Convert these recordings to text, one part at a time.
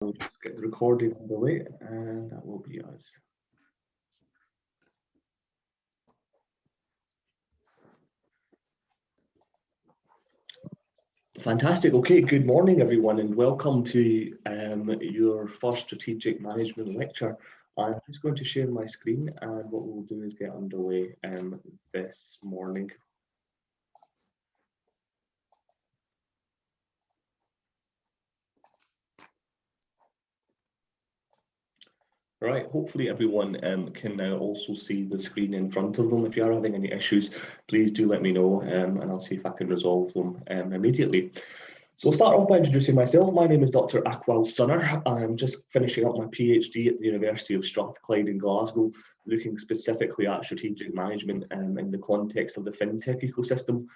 We'll just get the recording underway, and that will be us. Fantastic. Okay, good morning, everyone, and welcome to your first strategic management lecture. I'm just going to share my screen, and what we'll do is get underway this morning. Right, hopefully everyone can now also see the screen in front of them. If you are having any issues, please do let me know, and I'll see if I can resolve them immediately. So I'll start off by introducing myself. My name is Dr. Akwal Sunner. I'm just finishing up my PhD at the University of Strathclyde in Glasgow, looking specifically at strategic management in the context of the fintech ecosystem.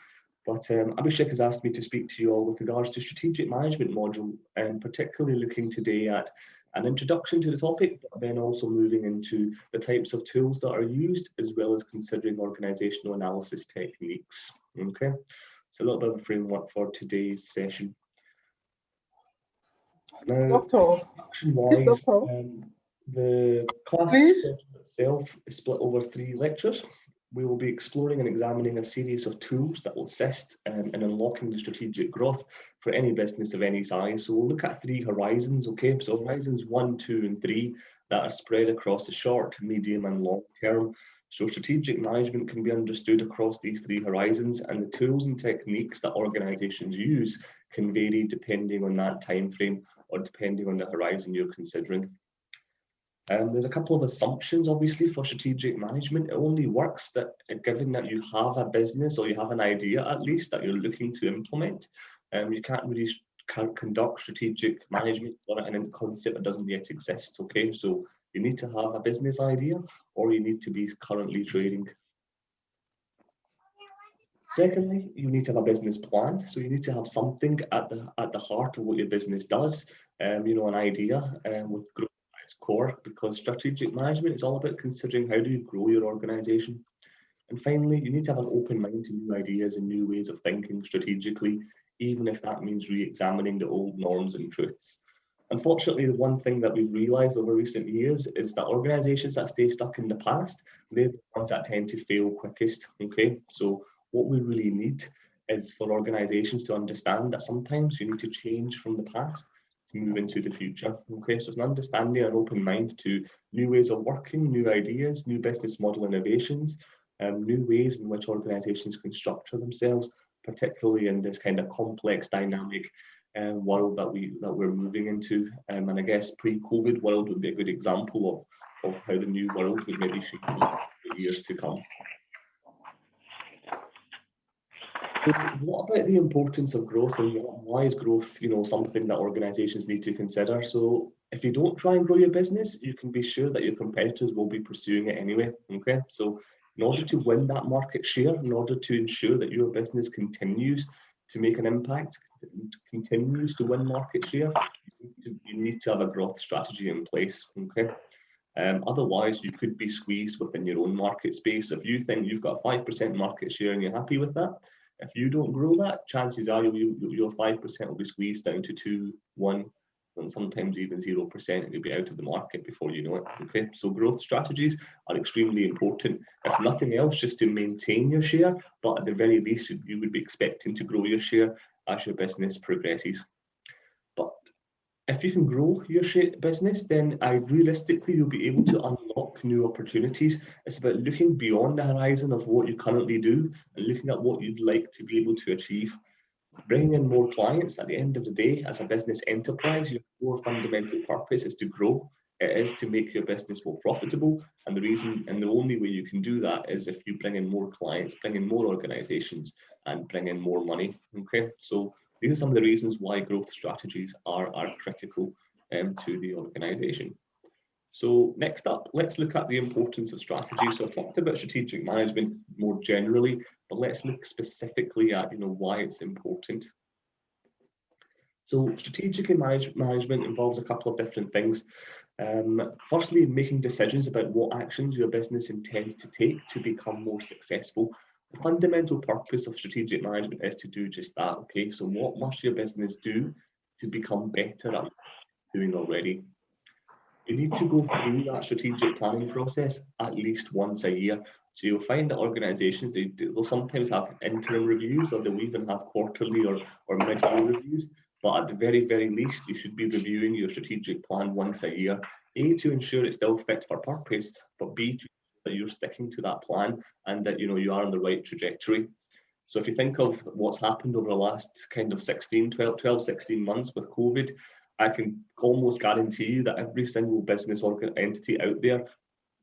But Abhishek has asked me to speak to you all with regards to strategic management module, and particularly looking today at an introduction to the topic, but then also moving into the types of tools that are used, as well as considering organizational analysis techniques. Okay, so a little bit of a framework for today's session. Now, introduction-wise, the class itself is split over 3 lectures. We will be exploring and examining a series of tools that will assist in unlocking the strategic growth for any business of any size. So we'll look at 3 horizons, okay? So horizons 1, 2, and 3 that are spread across the short, medium, and long term. So strategic management can be understood across these 3 horizons, and the tools and techniques that organizations use can vary depending on that time frame or depending on the horizon you're considering. There's a couple of assumptions, obviously, for strategic management. It only works that given that you have a business or you have an idea, at least, that you're looking to implement. You can't really conduct strategic management on a concept that doesn't yet exist, okay? So you need to have a business idea, or you need to be currently trading. Secondly, you need to have a business plan. So you need to have something at the heart of what your business does, you know, an idea with growth at its core, because strategic management is all about considering how do you grow your organization. And finally, you need to have an open mind to new ideas and new ways of thinking strategically, even if that means re-examining the old norms and truths. Unfortunately, the one thing that we've realized over recent years is that organizations that stay stuck in the past, they're the ones that tend to fail quickest, okay? So what we really need is for organizations to understand that sometimes you need to change from the past to move into the future, okay? So it's an understanding and open mind to new ways of working, new ideas, new business model innovations, new ways in which organizations can structure themselves, particularly in this kind of complex, dynamic world that we're moving into. And I guess pre-COVID world would be a good example of how the new world would maybe shape in the years to come. So what about the importance of growth, and why is growth, you know, something that organizations need to consider? So if you don't try and grow your business, you can be sure that your competitors will be pursuing it anyway, okay? So in order to win that market share, in order to ensure that your business continues to make an impact, continues to win market share, you need to have a growth strategy in place, okay? Otherwise, you could be squeezed within your own market space. If you think you've got 5% market share and you're happy with that, if you don't grow that, chances are your 5% will be squeezed down to 2, 1, and sometimes even 0%, and you'll be out of the market before you know it, okay? So growth strategies are extremely important, if nothing else, just to maintain your share, but at the very least, you would be expecting to grow your share as your business progresses. But if you can grow your business, then realistically, you'll be able to unlock new opportunities. It's about looking beyond the horizon of what you currently do and looking at what you'd like to be able to achieve. Bringing in more clients at the end of the day, as a business enterprise, your core fundamental purpose is to grow. It is to make your business more profitable. And the reason and the only way you can do that is if you bring in more clients, bring in more organizations, and bring in more money, okay? So these are some of the reasons why growth strategies are critical to the organization. So next up, let's look at the importance of strategy. So I've talked about strategic management more generally, but let's look specifically at, you know, why it's important. So strategic management involves a couple of different things. Firstly, making decisions about what actions your business intends to take to become more successful. The fundamental purpose of strategic management is to do just that, okay? So what must your business do to become better at doing already. You need to go through that strategic planning process at least once a year. So you'll find that organisations, they'll sometimes have interim reviews, or they'll even have quarterly or mid-year reviews. But at the very, very least, you should be reviewing your strategic plan once a year. A, to ensure it's still fit for purpose, but B, to ensure that you're sticking to that plan and that you are on the right trajectory. So if you think of what's happened over the last kind of 12, 16 months with COVID, I can almost guarantee you that every single business or entity out there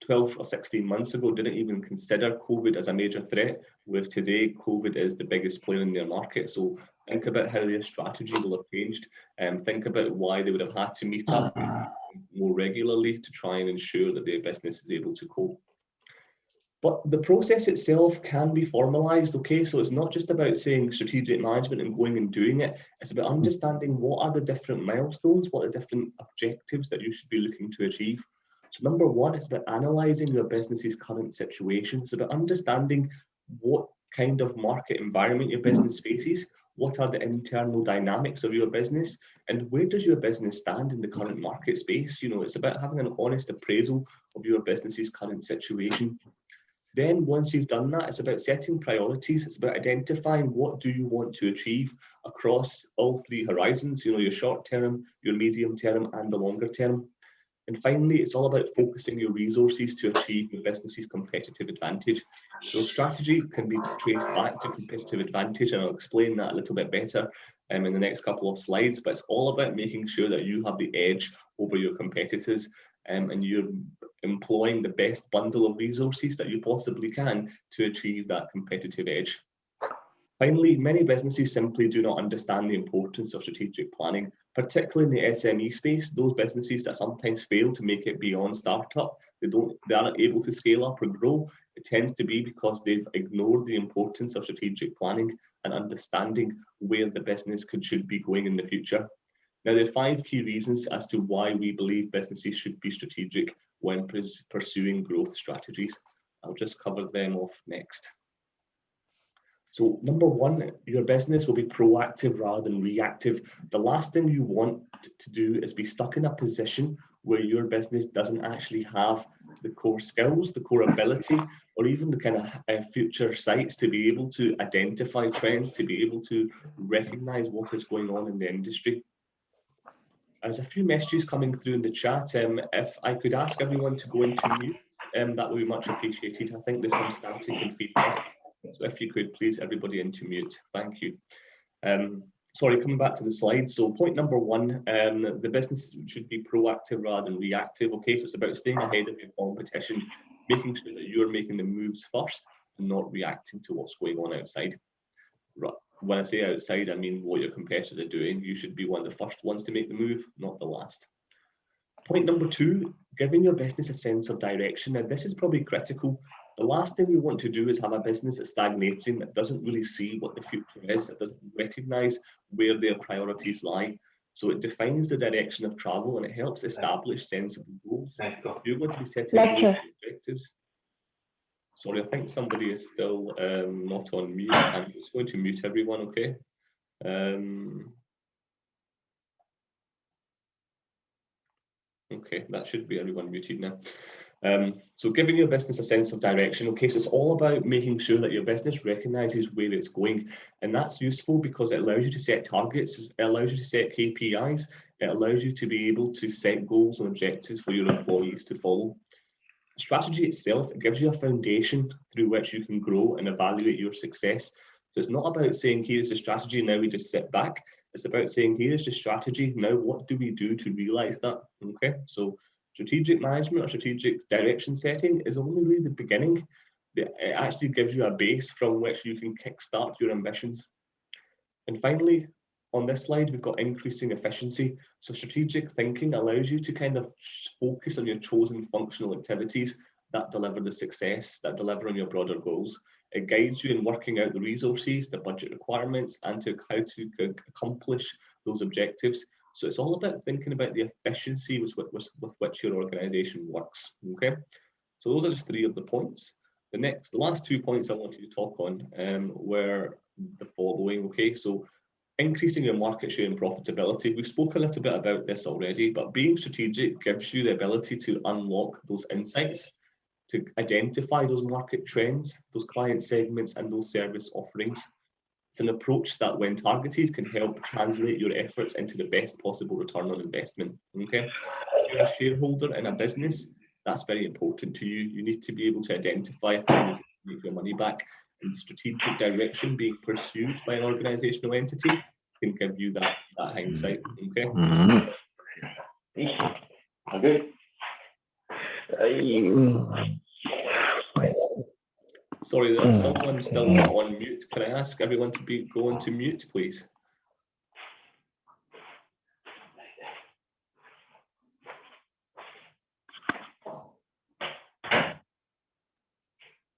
12 or 16 months ago didn't even consider COVID as a major threat, whereas today COVID is the biggest player in their market. So think about how their strategy will have changed, and think about why they would have had to meet up more regularly to try and ensure that their business is able to cope. But the process itself can be formalized, okay? So it's not just about saying strategic management and going and doing it. It's about understanding what are the different milestones, what are the different objectives that you should be looking to achieve. So number one, it's about analysing your business's current situation. It's about understanding what kind of market environment your business faces, what are the internal dynamics of your business, and where does your business stand in the current market space? It's about having an honest appraisal of your business's current situation. Then once you've done that, it's about setting priorities. It's about identifying what do you want to achieve across all three horizons, your short term, your medium term, and the longer term. And finally, it's all about focusing your resources to achieve your business's competitive advantage. So strategy can be traced back to competitive advantage, and I'll explain that a little bit better in the next couple of slides, but it's all about making sure that you have the edge over your competitors, and you're employing the best bundle of resources that you possibly can to achieve that competitive edge. Finally, many businesses simply do not understand the importance of strategic planning, particularly in the SME space. Those businesses that sometimes fail to make it beyond startup, they aren't able to scale up or grow. It tends to be because they've ignored the importance of strategic planning and understanding where the business should be going in the future. Now, there are 5 key reasons as to why we believe businesses should be strategic when pursuing growth strategies. I'll just cover them off next. So number one, your business will be proactive rather than reactive. The last thing you want to do is be stuck in a position where your business doesn't actually have the core skills, the core ability, or even the kind of future sights to be able to identify trends, to be able to recognize what is going on in the industry. There's a few messages coming through in the chat. If I could ask everyone to go into mute, that would be much appreciated. I think there's some static and feedback. So if you could, please, everybody into mute. Thank you. Sorry, coming back to the slide. So point number one, the business should be proactive rather than reactive. Okay, so it's about staying ahead of your competition, making sure that you're making the moves first and not reacting to what's going on outside. Right. When I say outside, I mean what your competitors are doing. You should be one of the first ones to make the move, not the last. Point number two, giving your business a sense of direction. Now, this is probably critical. The last thing we want to do is have a business that's stagnating, that doesn't really see what the future is, that doesn't recognize where their priorities lie. So it defines the direction of travel and it helps establish sensible goals. You're going to be setting goals and objectives. Sorry, I think somebody is still not on mute. I'm just going to mute everyone, okay? Okay, that should be everyone muted now. So giving your business a sense of direction, okay, so it's all about making sure that your business recognizes where it's going. And that's useful because it allows you to set targets, it allows you to set KPIs, it allows you to be able to set goals and objectives for your employees to follow. Strategy itself, it gives you a foundation through which you can grow and evaluate your success. So it's not about saying, here's the strategy, now we just sit back. It's about saying, here's the strategy, now what do we do to realize that? Okay, so strategic management or strategic direction setting is only really the beginning. It actually gives you a base from which you can kickstart your ambitions. And finally, on this slide, we've got increasing efficiency. So strategic thinking allows you to kind of focus on your chosen functional activities that deliver the success, that deliver on your broader goals. It guides you in working out the resources, the budget requirements, and how to accomplish those objectives. So it's all about thinking about the efficiency with which your organization works, okay? So those are just 3 of the points. The last 2 points I wanted to talk on were the following, okay? So increasing your market share and profitability. We've spoken a little bit about this already, but being strategic gives you the ability to unlock those insights, to identify those market trends, those client segments, and those service offerings. It's an approach that, when targeted, can help translate your efforts into the best possible return on investment. Okay, if you're a shareholder in a business, that's very important to you. You need to be able to identify how you make your money back, and strategic direction being pursued by an organizational entity can give you that hindsight. Okay. Okay. Sorry, there's someone still not on mute. Can I ask everyone to go into mute, please?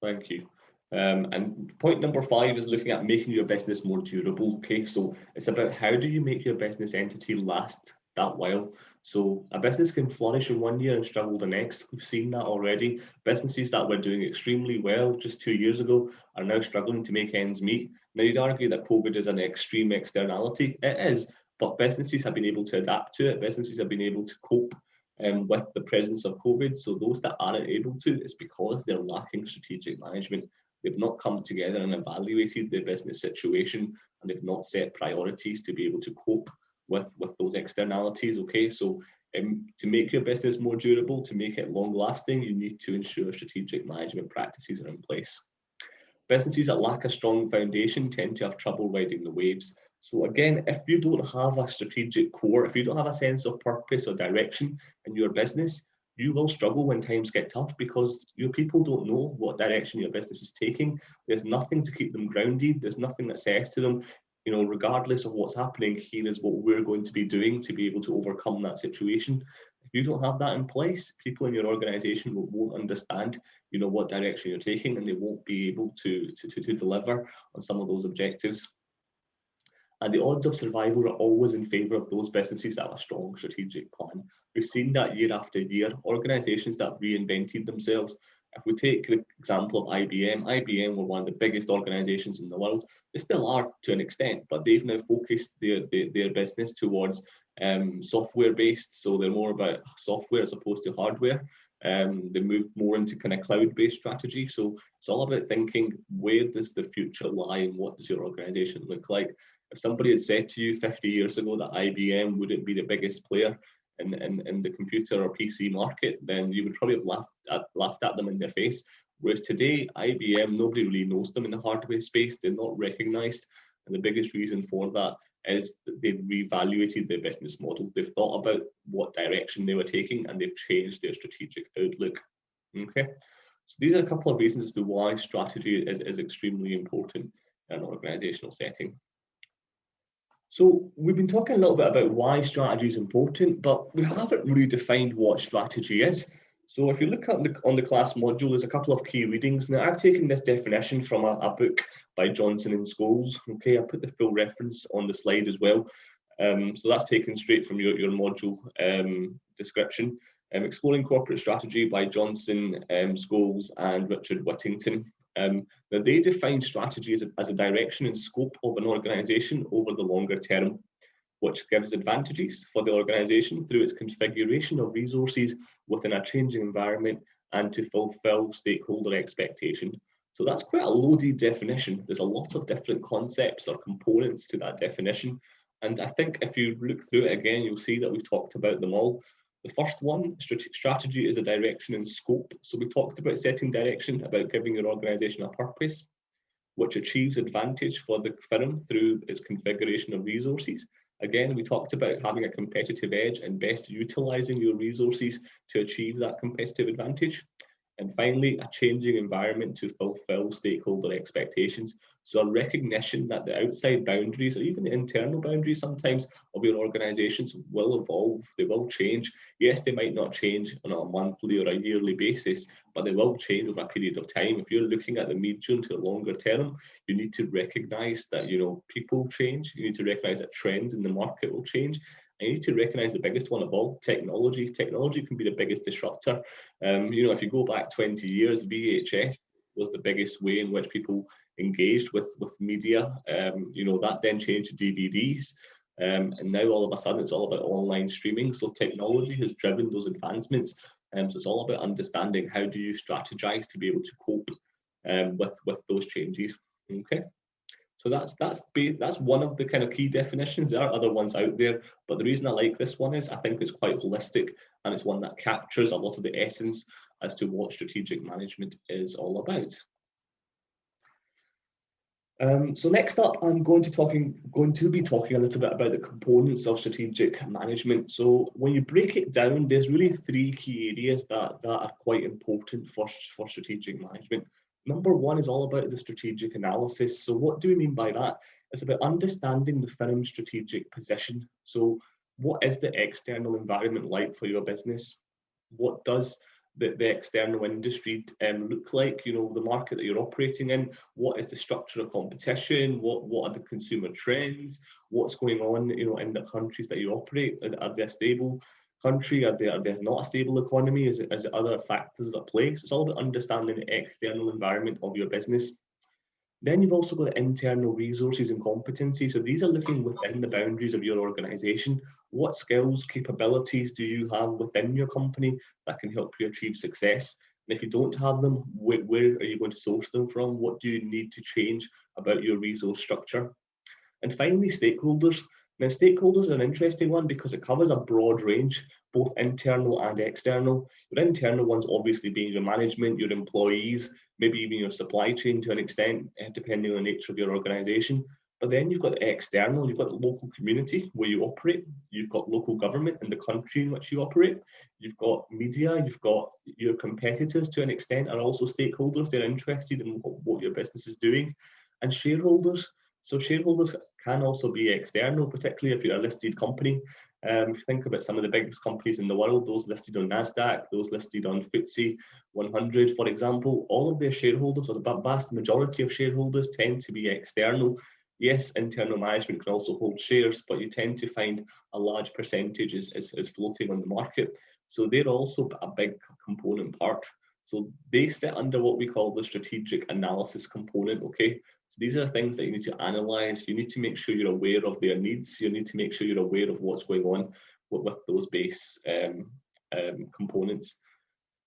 Thank you. And point number 5 is looking at making your business more durable. Okay, so it's about how do you make your business entity last that while. So a business can flourish in 1 year and struggle the next. We've seen that already. Businesses that were doing extremely well just 2 years ago are now struggling to make ends meet. Now, you'd argue that COVID is an extreme externality. It is, but businesses have been able to adapt to it. Businesses have been able to cope with the presence of COVID. So those that aren't able to, it's because they're lacking strategic management. They've not come together and evaluated their business situation, and they've not set priorities to be able to cope with those externalities. Okay, so to make your business more durable, to make it long lasting, you need to ensure strategic management practices are in place. Businesses that lack a strong foundation tend to have trouble riding the waves. So again, if you don't have a strategic core, if you don't have a sense of purpose or direction in your business, you will struggle when times get tough, because your people don't know what direction your business is taking. There's nothing to keep them grounded. There's nothing that says to them, you know, regardless of what's happening, here is what we're going to be doing to be able to overcome that situation. If you don't have that in place, people in your organization won't understand, you know, what direction you're taking, and they won't be able to deliver on some of those objectives. And the odds of survival are always in favour of those businesses that have a strong strategic plan. We've seen that year after year. Organisations that reinvented themselves. If we take the example of IBM, IBM were one of the biggest organisations in the world. They still are to an extent, but they've now focused their business towards software based. So they're more about software as opposed to hardware. They moved more into kind of cloud-based strategy. So it's all about thinking, where does the future lie and what does your organisation look like? If somebody had said to you 50 years ago that IBM wouldn't be the biggest player in the computer or PC market, then you would probably have laughed at them in their face. Whereas today, IBM, nobody really knows them in the hardware space. They're not recognised. And the biggest reason for that is that they've reevaluated their business model. They've thought about what direction they were taking, and they've changed their strategic outlook. Okay, so these are a couple of reasons as to why strategy is extremely important in an organisational setting. So we've been talking a little bit about why strategy is important, but we haven't really defined what strategy is. So if you look at on the class module, there's a couple of key readings. Now, I've taken this definition from a book by Johnson and Scholes. Okay, I'll put the full reference on the slide as well. So that's taken straight from your module description. Exploring Corporate Strategy by Johnson, Scholes, and Richard Whittington. Now, they define strategy as a direction and scope of an organisation over the longer term, which gives advantages for the organisation through its configuration of resources within a changing environment and to fulfil stakeholder expectation. So that's quite a loaded definition. There's a lot of different concepts or components to that definition. And I think if you look through it again, you'll see that we've talked about them all. The first one, strategy is a direction and scope. So we talked about setting direction, about giving your organisation a purpose, which achieves advantage for the firm through its configuration of resources. Again, we talked about having a competitive edge and best utilising your resources to achieve that competitive advantage. And finally, a changing environment to fulfil stakeholder expectations. So a recognition that the outside boundaries or even the internal boundaries sometimes of your organisations will evolve, they will change. Yes, they might not change on a monthly or a yearly basis, but they will change over a period of time. If you're looking at the medium to longer term, you need to recognise that, you know, people change. You need to recognise that trends in the market will change. I need to recognise the biggest one of all, technology. Technology can be the biggest disruptor. You know, if you go back 20 years, VHS was the biggest way in which people engaged with media. You know, that then changed to DVDs. And now all of a sudden it's all about online streaming. So technology has driven those advancements. So it's all about understanding how do you strategize to be able to cope with those changes. Okay. So that's one of the kind of key definitions. There are other ones out there, but the reason I like this one is I think it's quite holistic, and it's one that captures a lot of the essence as to what strategic management is all about. So next up, I'm going to be talking a little bit about the components of strategic management. So when you break it down, there's really three key areas that are quite important for strategic management. Number one is all about the strategic analysis. So what do we mean by that? It's about understanding the firm's strategic position. So what is the external environment like for your business? What does the external industry look like? You know, the market that you're operating in. What is the structure of competition? What are the consumer trends? What's going on, you know, in the countries that you operate? Are they a stable country? Are there not a stable economy? Is it other factors at play? So it's all about understanding the external environment of your business. Then you've also got the internal resources and competencies. So these are looking within the boundaries of your organization. What skills, capabilities do you have within your company that can help you achieve success? And if you don't have them, where are you going to source them from? What do you need to change about your resource structure? And finally, stakeholders. Now, stakeholders are an interesting one because it covers a broad range, both internal and external. Your internal ones obviously being your management, your employees, maybe even your supply chain to an extent, depending on the nature of your organization. But then you've got the external, you've got the local community where you operate, you've got local government in the country in which you operate, you've got media, you've got your competitors to an extent are also stakeholders. They're interested in what your business is doing, and shareholders. So shareholders can also be external, particularly if you're a listed company. If you think about some of the biggest companies in the world, those listed on NASDAQ, those listed on FTSE 100, for example, all of their shareholders, or the vast majority of shareholders, tend to be external. Yes, internal management can also hold shares, but you tend to find a large percentage is floating on the market. So they're also a big component part. So they sit under what we call the strategic analysis component, okay? So these are things that you need to analyze. You need to make sure you're aware of their needs. You need to make sure you're aware of what's going on with those base components.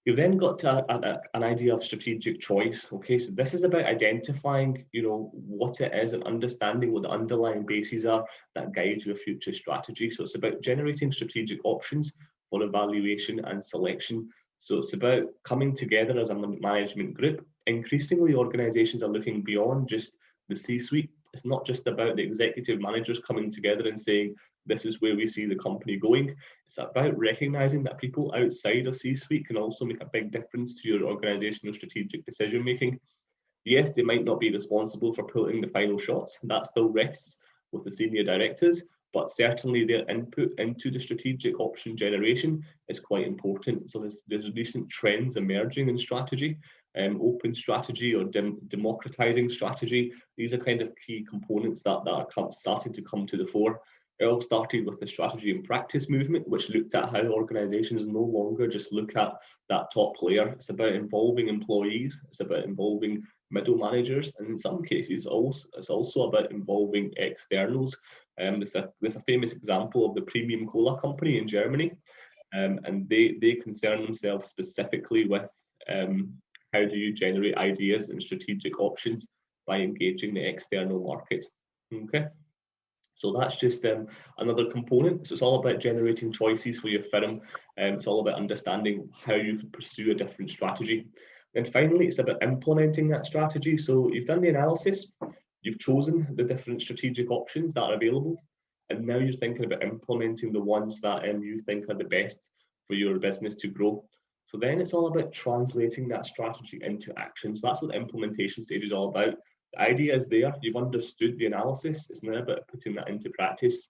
You've then got to an idea of strategic choice. Okay, so this is about identifying, you know, what it is and understanding what the underlying bases are that guide your future strategy. So it's about generating strategic options for evaluation and selection. So it's about coming together as a management group. Increasingly, organizations are looking beyond just the C-suite. It's not just about the executive managers coming together and saying, this is where we see the company going. It's about recognizing that people outside of C-suite can also make a big difference to your organizational strategic decision making. Yes, they might not be responsible for pulling the final shots. That still rests with the senior directors, but certainly their input into the strategic option generation is quite important. So there's recent trends emerging in strategy, open strategy or democratizing strategy. These are kind of key components that are starting to come to the fore. It all started with the strategy and practice movement, which looked at how organizations no longer just look at that top layer. It's about involving employees, it's about involving middle managers, and in some cases it's also about involving externals. There's a famous example of the premium cola company in Germany, and they concern themselves specifically with how do you generate ideas and strategic options by engaging the external market. Okay. So that's just another component. So it's all about generating choices for your firm. It's all about understanding how you can pursue a different strategy. And finally, it's about implementing that strategy. So you've done the analysis, you've chosen the different strategic options that are available, and now you're thinking about implementing the ones that you think are the best for your business to grow. So then it's all about translating that strategy into action. So that's what the implementation stage is all about. The idea is there, you've understood the analysis, it's now about putting that into practice.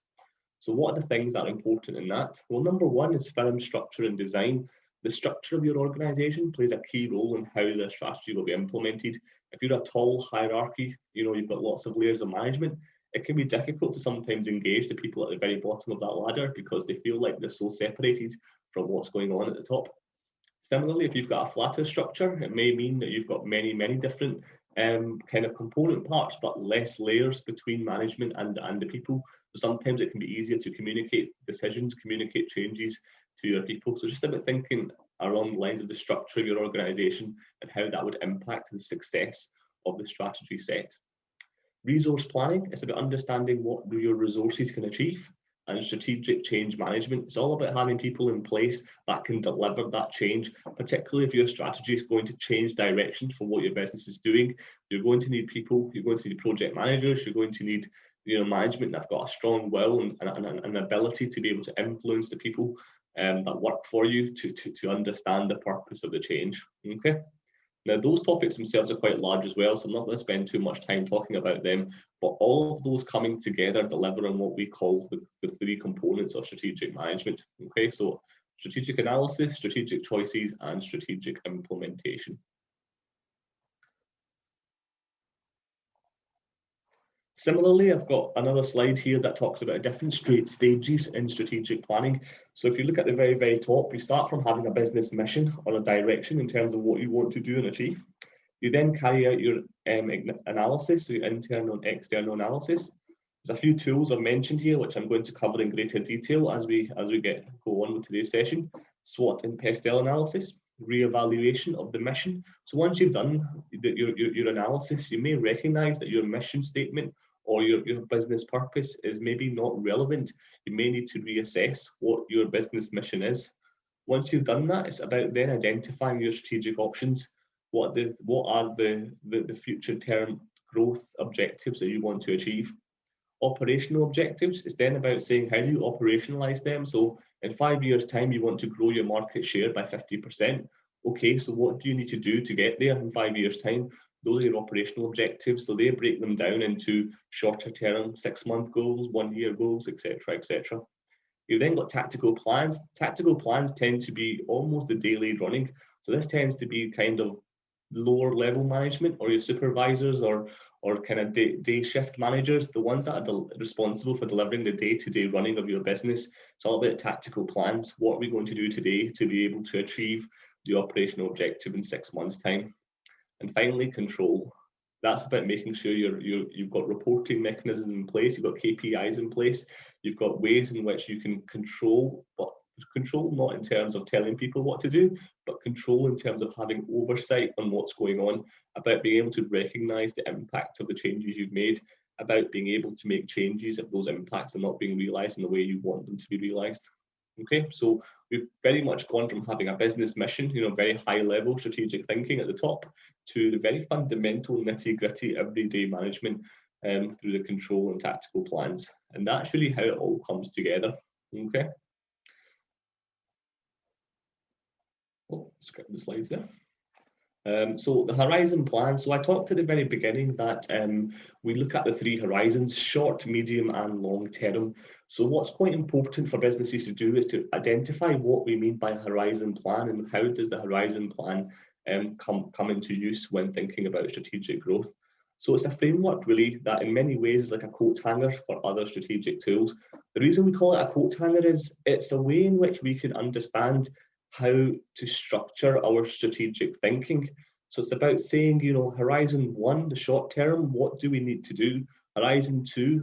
So what are the things that are important in that? Well, number one is firm structure and design. The structure of your organization plays a key role in how the strategy will be implemented. If you're a tall hierarchy, you know, you've got lots of layers of management, it can be difficult to sometimes engage the people at the very bottom of that ladder because they feel like they're so separated from what's going on at the top. Similarly, if you've got a flatter structure, it may mean that you've got many different kind of component parts, but less layers between management and the people. So sometimes it can be easier to communicate decisions, communicate changes to your people. So just about thinking along the lines of the structure of your organization and how that would impact the success of the strategy set. Resource planning is about understanding what your resources can achieve. And strategic change management, it's all about having people in place that can deliver that change, particularly if your strategy is going to change direction from what your business is doing. You're going to need people, you're going to need project managers, you're going to need management that have got a strong will and an ability to be able to influence the people that work for you to understand the purpose of the change. Okay. Now, those topics themselves are quite large as well, so I'm not going to spend too much time talking about them, but all of those coming together deliver on what we call the three components of strategic management. Okay, so strategic analysis, strategic choices, and strategic implementation. Similarly, I've got another slide here that talks about different stages in strategic planning. So if you look at the very, very top, you start from having a business mission or a direction in terms of what you want to do and achieve. You then carry out your analysis, so your internal and external analysis. There's a few tools I've mentioned here, which I'm going to cover in greater detail as we go on with today's session. SWOT and PESTLE analysis, re-evaluation of the mission. So once you've done your analysis, you may recognize that your mission statement or your business purpose is maybe not relevant. You may need to reassess what your business mission is. Once you've done that, it's about then identifying your strategic options. What are the future term growth objectives that you want to achieve? Operational objectives is then about saying how do you operationalize them. So in 5 years' time, you want to grow your market share by 50%. Okay, so what do you need to do to get there in 5 years' time? Those are your operational objectives. So they break them down into shorter term, 6-month goals, 1-year goals, etc., etc. You've then got tactical plans. Tactical plans tend to be almost the daily running. So this tends to be kind of lower level management or your supervisors or kind of day shift managers, the ones that are responsible for delivering the day-to-day running of your business. It's all about tactical plans. What are we going to do today to be able to achieve the operational objective in 6 months' time? And finally, control. That's about making sure you've got reporting mechanisms in place, you've got KPIs in place, you've got ways in which you can control, but control not in terms of telling people what to do, but control in terms of having oversight on what's going on, about being able to recognize the impact of the changes you've made, about being able to make changes if those impacts are not being realized in the way you want them to be realized. Okay, so we've very much gone from having a business mission, very high level strategic thinking at the top, to the very fundamental nitty-gritty everyday management through the control and tactical plans. And that's really how it all comes together. Okay. Oh, skip the slides there. So the horizon plan. So I talked at the very beginning that we look at the 3 horizons: short, medium, and long term. So what's quite important for businesses to do is to identify what we mean by a horizon plan and how does the horizon plan come into use when thinking about strategic growth. So it's a framework really that in many ways is like a coat hanger for other strategic tools. The reason we call it a coat hanger is it's a way in which we can understand how to structure our strategic thinking. So it's about saying, horizon 1, the short term, what do we need to do? Horizon 2,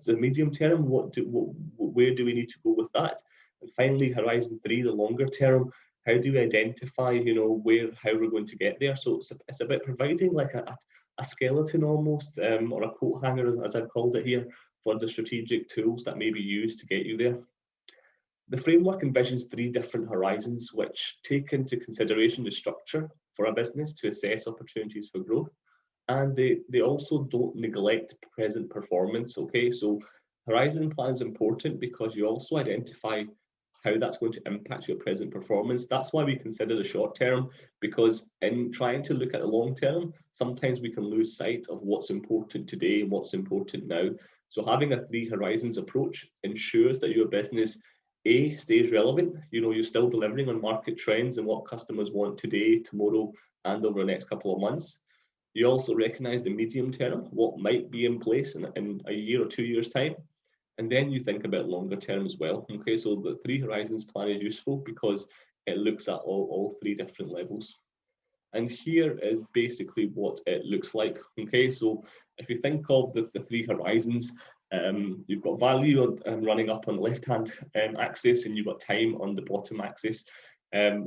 the medium term, where do we need to go with that? And finally, horizon 3, the longer term, how do we identify, how we're going to get there? So it's about providing like a skeleton almost, or a coat hanger, as I've called it here, for the strategic tools that may be used to get you there. The framework envisions 3 different horizons which take into consideration the structure for a business to assess opportunities for growth, and they also don't neglect present performance. Okay, so horizon plan is important because you also identify how that's going to impact your present performance. That's why we consider the short term, because in trying to look at the long term, sometimes we can lose sight of what's important today and what's important now. So having a 3 horizons approach ensures that your business stays relevant. You're still delivering on market trends and what customers want today, tomorrow, and over the next couple of months. You also recognize the medium term, what might be in place in a year or 2 years' time. And then you think about longer term as well. Okay, so the 3 horizons plan is useful because it looks at all 3 different levels. And here is basically what it looks like. Okay, so if you think of the three horizons, you've got value running up on the left-hand axis, and you've got time on the bottom axis.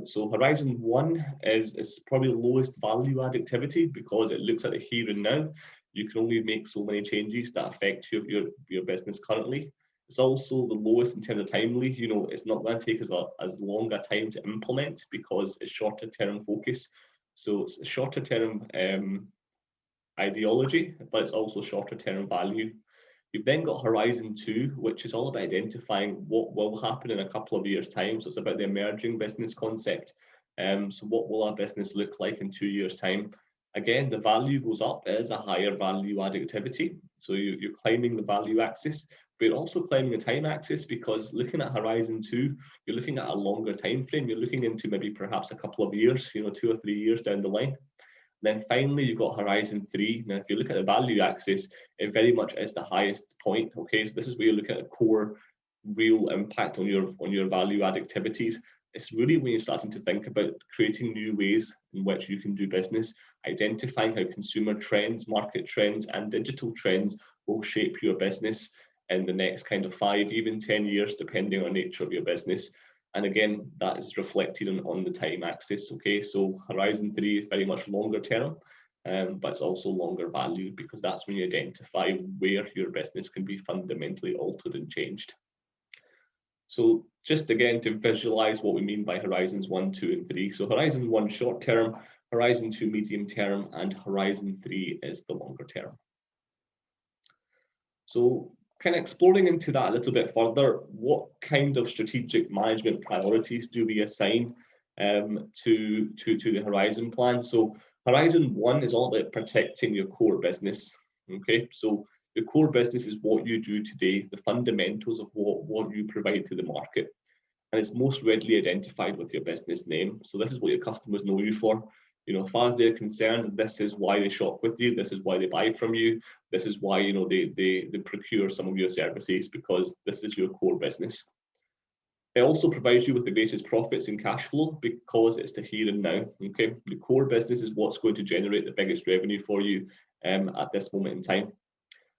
So horizon 1 is probably the lowest value add activity because it looks at the here and now. You can only make so many changes that affect your business currently. It's also the lowest in terms of timely. You know, it's not going to take as long a time to implement because it's shorter term focus. So it's a shorter term ideology, but it's also shorter term value. You've then got Horizon 2, which is all about identifying what will happen in a couple of years' time. So it's about the emerging business concept. So what will our business look like in 2 years' time? Again, the value goes up. It is a higher value add activity. So you're climbing the value axis, but you're also climbing the time axis, because looking at Horizon 2, you're looking at a longer time frame. You're looking into maybe perhaps a couple of years, 2 or 3 years down the line. Then finally, you've got Horizon 3. Now, if you look at the value axis, it very much is the highest point. Okay, so this is where you look at the core real impact on your value add activities. It's really when you're starting to think about creating new ways in which you can do business, identifying how consumer trends, market trends, and digital trends will shape your business in the next kind of 5, even 10 years, depending on the nature of your business. And again, that is reflected on the time axis. Okay, so Horizon 3 is very much longer term, but it's also longer value, because that's when you identify where your business can be fundamentally altered and changed. So just again to visualize what we mean by Horizons 1, 2, and 3. So Horizon 1 short term, Horizon 2 medium term, and Horizon 3 is the longer term. So kind of exploring into that a little bit further, what kind of strategic management priorities do we assign to the Horizon plan? So Horizon 1 is all about protecting your core business. Okay, so your core business is what you do today, the fundamentals of what you provide to the market. And it's most readily identified with your business name. So this is what your customers know you for. As far as they're concerned, this is why they shop with you. This is why they buy from you. This is why, they procure some of your services, because this is your core business. It also provides you with the greatest profits and cash flow because it's the here and now. Okay, the core business is what's going to generate the biggest revenue for you at this moment in time.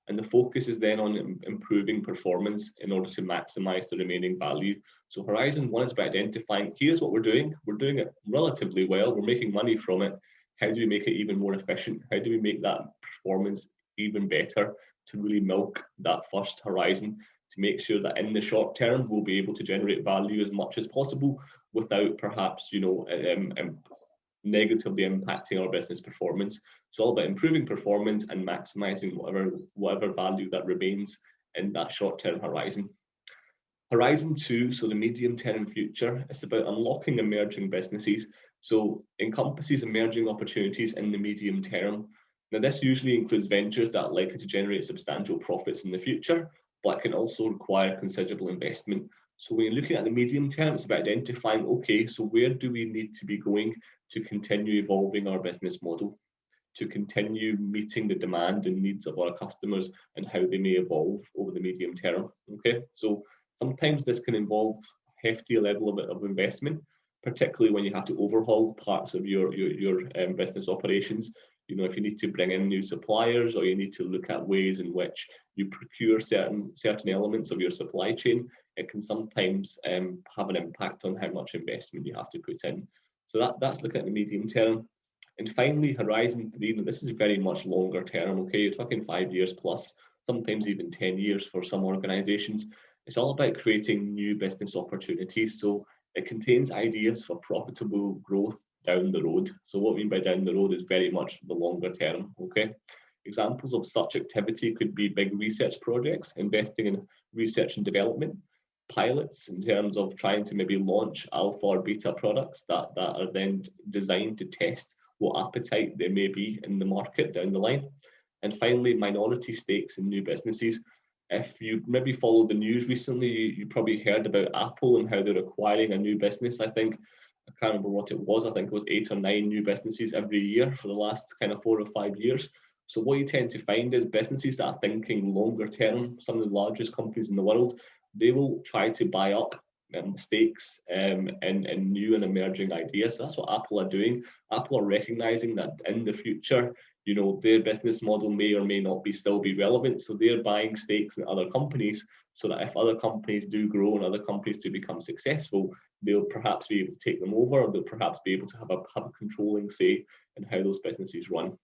And the focus is then on improving performance in order to maximize the remaining value. So Horizon 1 is about identifying, here's what we're doing it relatively well, we're making money from it. How do we make it even more efficient? How do we make that performance even better to really milk that first horizon, to make sure that in the short term we'll be able to generate value as much as possible without perhaps negatively impacting our business performance. It's all about improving performance and maximizing whatever value that remains in that short-term horizon. Horizon 2, so the medium-term future, it's about unlocking emerging businesses. So encompasses emerging opportunities in the medium term. Now, this usually includes ventures that are likely to generate substantial profits in the future, but can also require considerable investment. So when you're looking at the medium term, it's about identifying, okay, so where do we need to be going to continue evolving our business model, to continue meeting the demand and needs of our customers and how they may evolve over the medium term. Okay, so sometimes this can involve a hefty level of investment, particularly when you have to overhaul parts of your business operations. If you need to bring in new suppliers, or you need to look at ways in which you procure certain elements of your supply chain, it can sometimes have an impact on how much investment you have to put in. So that's looking at the medium term. And finally, Horizon 3, now this is very much longer term, okay? You're talking 5 years plus, sometimes even 10 years for some organizations. It's all about creating new business opportunities. So it contains ideas for profitable growth down the road. So what we mean by down the road is very much the longer term, okay? Examples of such activity could be big research projects, investing in research and development, pilots in terms of trying to maybe launch alpha or beta products that are then designed to test what appetite there may be in the market down the line. And finally, minority stakes in new businesses. If you maybe followed the news recently, you probably heard about Apple and how they're acquiring a new business. I can't remember what it was. I think it was 8 or 9 new businesses every year for the last kind of 4 or 5 years. So what you tend to find is businesses that are thinking longer term, some of the largest companies in the world, they will try to buy up mistakes and new and emerging ideas. So that's what Apple are doing. Apple are recognizing that in the future, you know, their business model may or may not still be relevant. So they're buying stakes in other companies so that if other companies do grow and other companies do become successful, they'll perhaps be able to take them over, or they'll perhaps be able to have a controlling say in how those businesses run.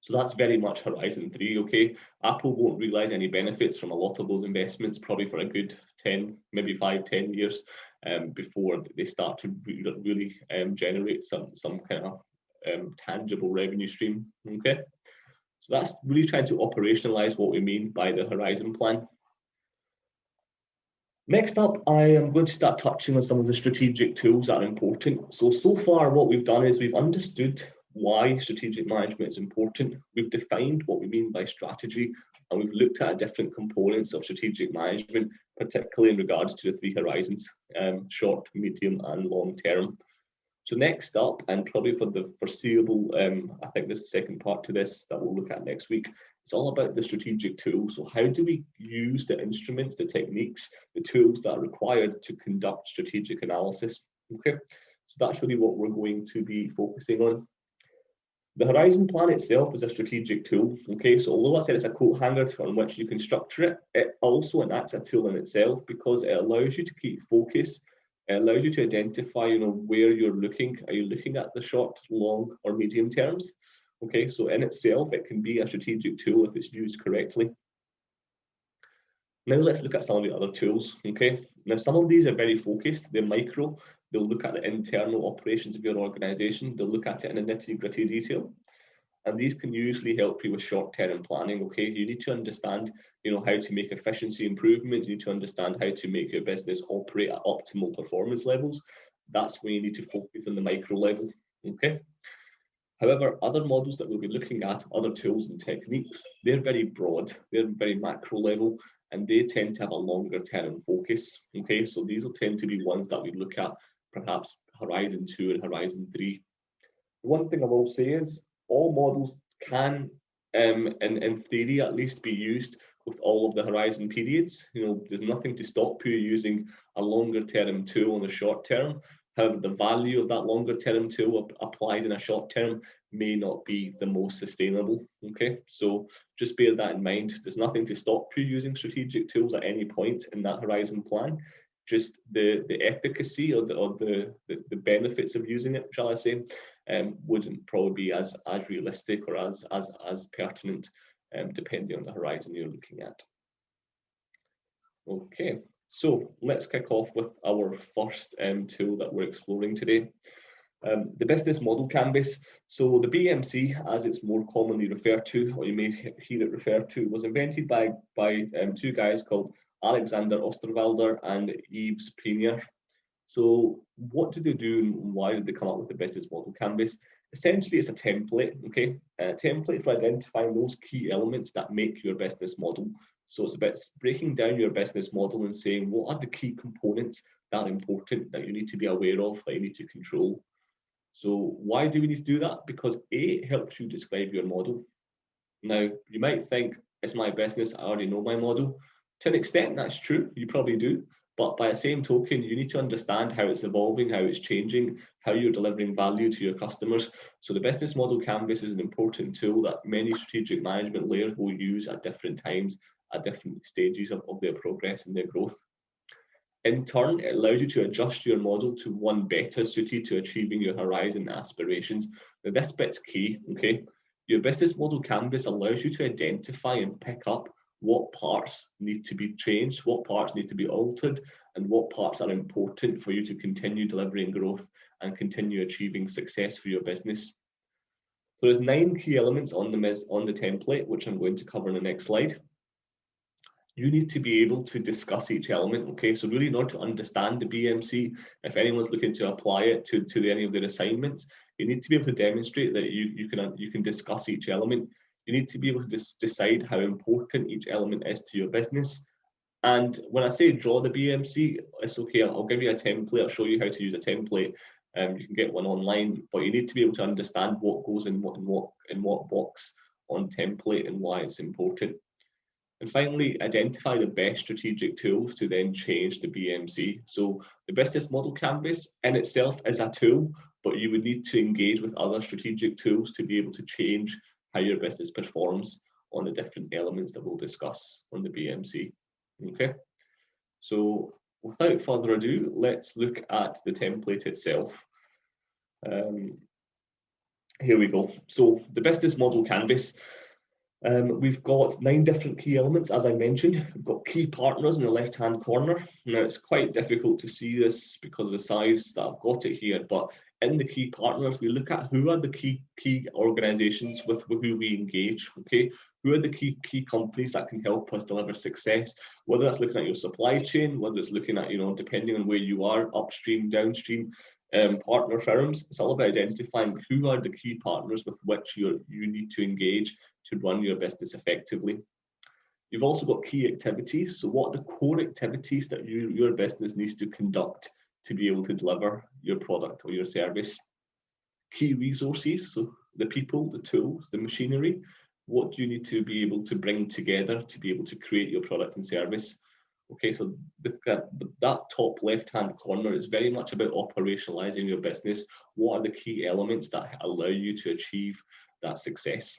So that's very much Horizon 3, okay? Apple won't realize any benefits from a lot of those investments, probably for a good 10, maybe 5, 10 years before they start to really generate some kind of tangible revenue stream, okay? So that's really trying to operationalize what we mean by the Horizon plan. Next up, I am going to start touching on some of the strategic tools that are important. So far what we've done is we've understood why strategic management is important. We've defined what we mean by strategy, and we've looked at different components of strategic management, particularly in regards to the 3 horizons, short, medium, and long term. So next up, and probably for the foreseeable, I think there's a second part to this that we'll look at next week, it's all about the strategic tools. So how do we use the instruments, the techniques, the tools that are required to conduct strategic analysis? Okay, so that's really what we're going to be focusing on. The Horizon plan itself is a strategic tool, okay? So although I said it's a coat hanger on which you can structure it, it also acts as a tool in itself because it allows you to keep focus. It allows you to identify, you know, where you're looking. Are you looking at the short, long, or medium terms? Okay, so in itself, it can be a strategic tool if it's used correctly. Now let's look at some of the other tools, okay? Now some of these are very focused, they're micro. They'll look at the internal operations of your organization. They'll look at it in a nitty-gritty detail. And these can usually help you with short-term planning, okay? You need to understand, you know, how to make efficiency improvements. You need to understand how to make your business operate at optimal performance levels. That's where you need to focus on the micro level, okay? However, other models that we'll be looking at, other tools and techniques, they're very broad, they're very macro level, and they tend to have a longer term focus, okay? So these will tend to be ones that we look at perhaps Horizon 2 and Horizon 3. One thing I will say is all models can, in theory at least, be used with all of the horizon periods. You know, there's nothing to stop you using a longer term tool in the short term. However, the value of that longer term tool applied in a short term may not be the most sustainable, okay? So just bear that in mind. There's nothing to stop you using strategic tools at any point in that horizon plan. Just the efficacy or the benefits of using it, shall I say, wouldn't probably be as realistic or as pertinent, depending on the horizon you're looking at. Okay, so let's kick off with our first tool that we're exploring today. The business model canvas. So the BMC, as it's more commonly referred to, or you may hear it referred to, was invented by 2 guys called Alexander Osterwalder and Yves Prunier. So what did they do and why did they come up with the business model canvas? Essentially, it's a template, okay? A template for identifying those key elements that make your business model. So it's about breaking down your business model and saying, what are the key components that are important that you need to be aware of, that you need to control? So why do we need to do that? Because A, it helps you describe your model. Now, you might think, it's my business, I already know my model. To an extent, that's true, you probably do. But by the same token, you need to understand how it's evolving, how it's changing, how you're delivering value to your customers. So the business model canvas is an important tool that many strategic management layers will use at different times, at different stages of their progress and their growth. In turn, it allows you to adjust your model to one better suited to achieving your horizon aspirations. Now this bit's key, okay? Your business model canvas allows you to identify and pick up what parts need to be changed, what parts need to be altered, and what parts are important for you to continue delivering growth and continue achieving success for your business. So there's 9 key elements on the template, which I'm going to cover in the next slide. You need to be able to discuss each element, okay? So really, in order to understand the BMC, if anyone's looking to apply it to any of their assignments, you need to be able to demonstrate that you can discuss each element. You need to be able to decide how important each element is to your business. And when I say draw the BMC, it's okay, I'll give you a template, I'll show you how to use a template. You can get one online, but you need to be able to understand what goes in what box on template and why it's important. And finally, identify the best strategic tools to then change the BMC. So the business model canvas in itself is a tool, but you would need to engage with other strategic tools to be able to change how your business performs on the different elements that we'll discuss on the BMC. Okay, so without further ado, let's look at the template itself. Here we go. So the business model canvas. We've got 9 different key elements, as I mentioned. We've got key partners in the left-hand corner. Now, it's quite difficult to see this because of the size that I've got it here, but in the key partners, we look at who are the key organizations with who we engage, okay? Who are the key companies that can help us deliver success, whether that's looking at your supply chain, whether it's looking at, depending on where you are, upstream, downstream, partner firms. It's all about identifying who are the key partners with which you need to engage to run your business effectively. You've also got key activities. So what are the core activities that your business needs to conduct to be able to deliver your product or your service? Key resources, so the people, the tools, the machinery. What do you need to be able to bring together to be able to create your product and service? Okay, so that top left-hand corner is very much about operationalizing your business. What are the key elements that allow you to achieve that success?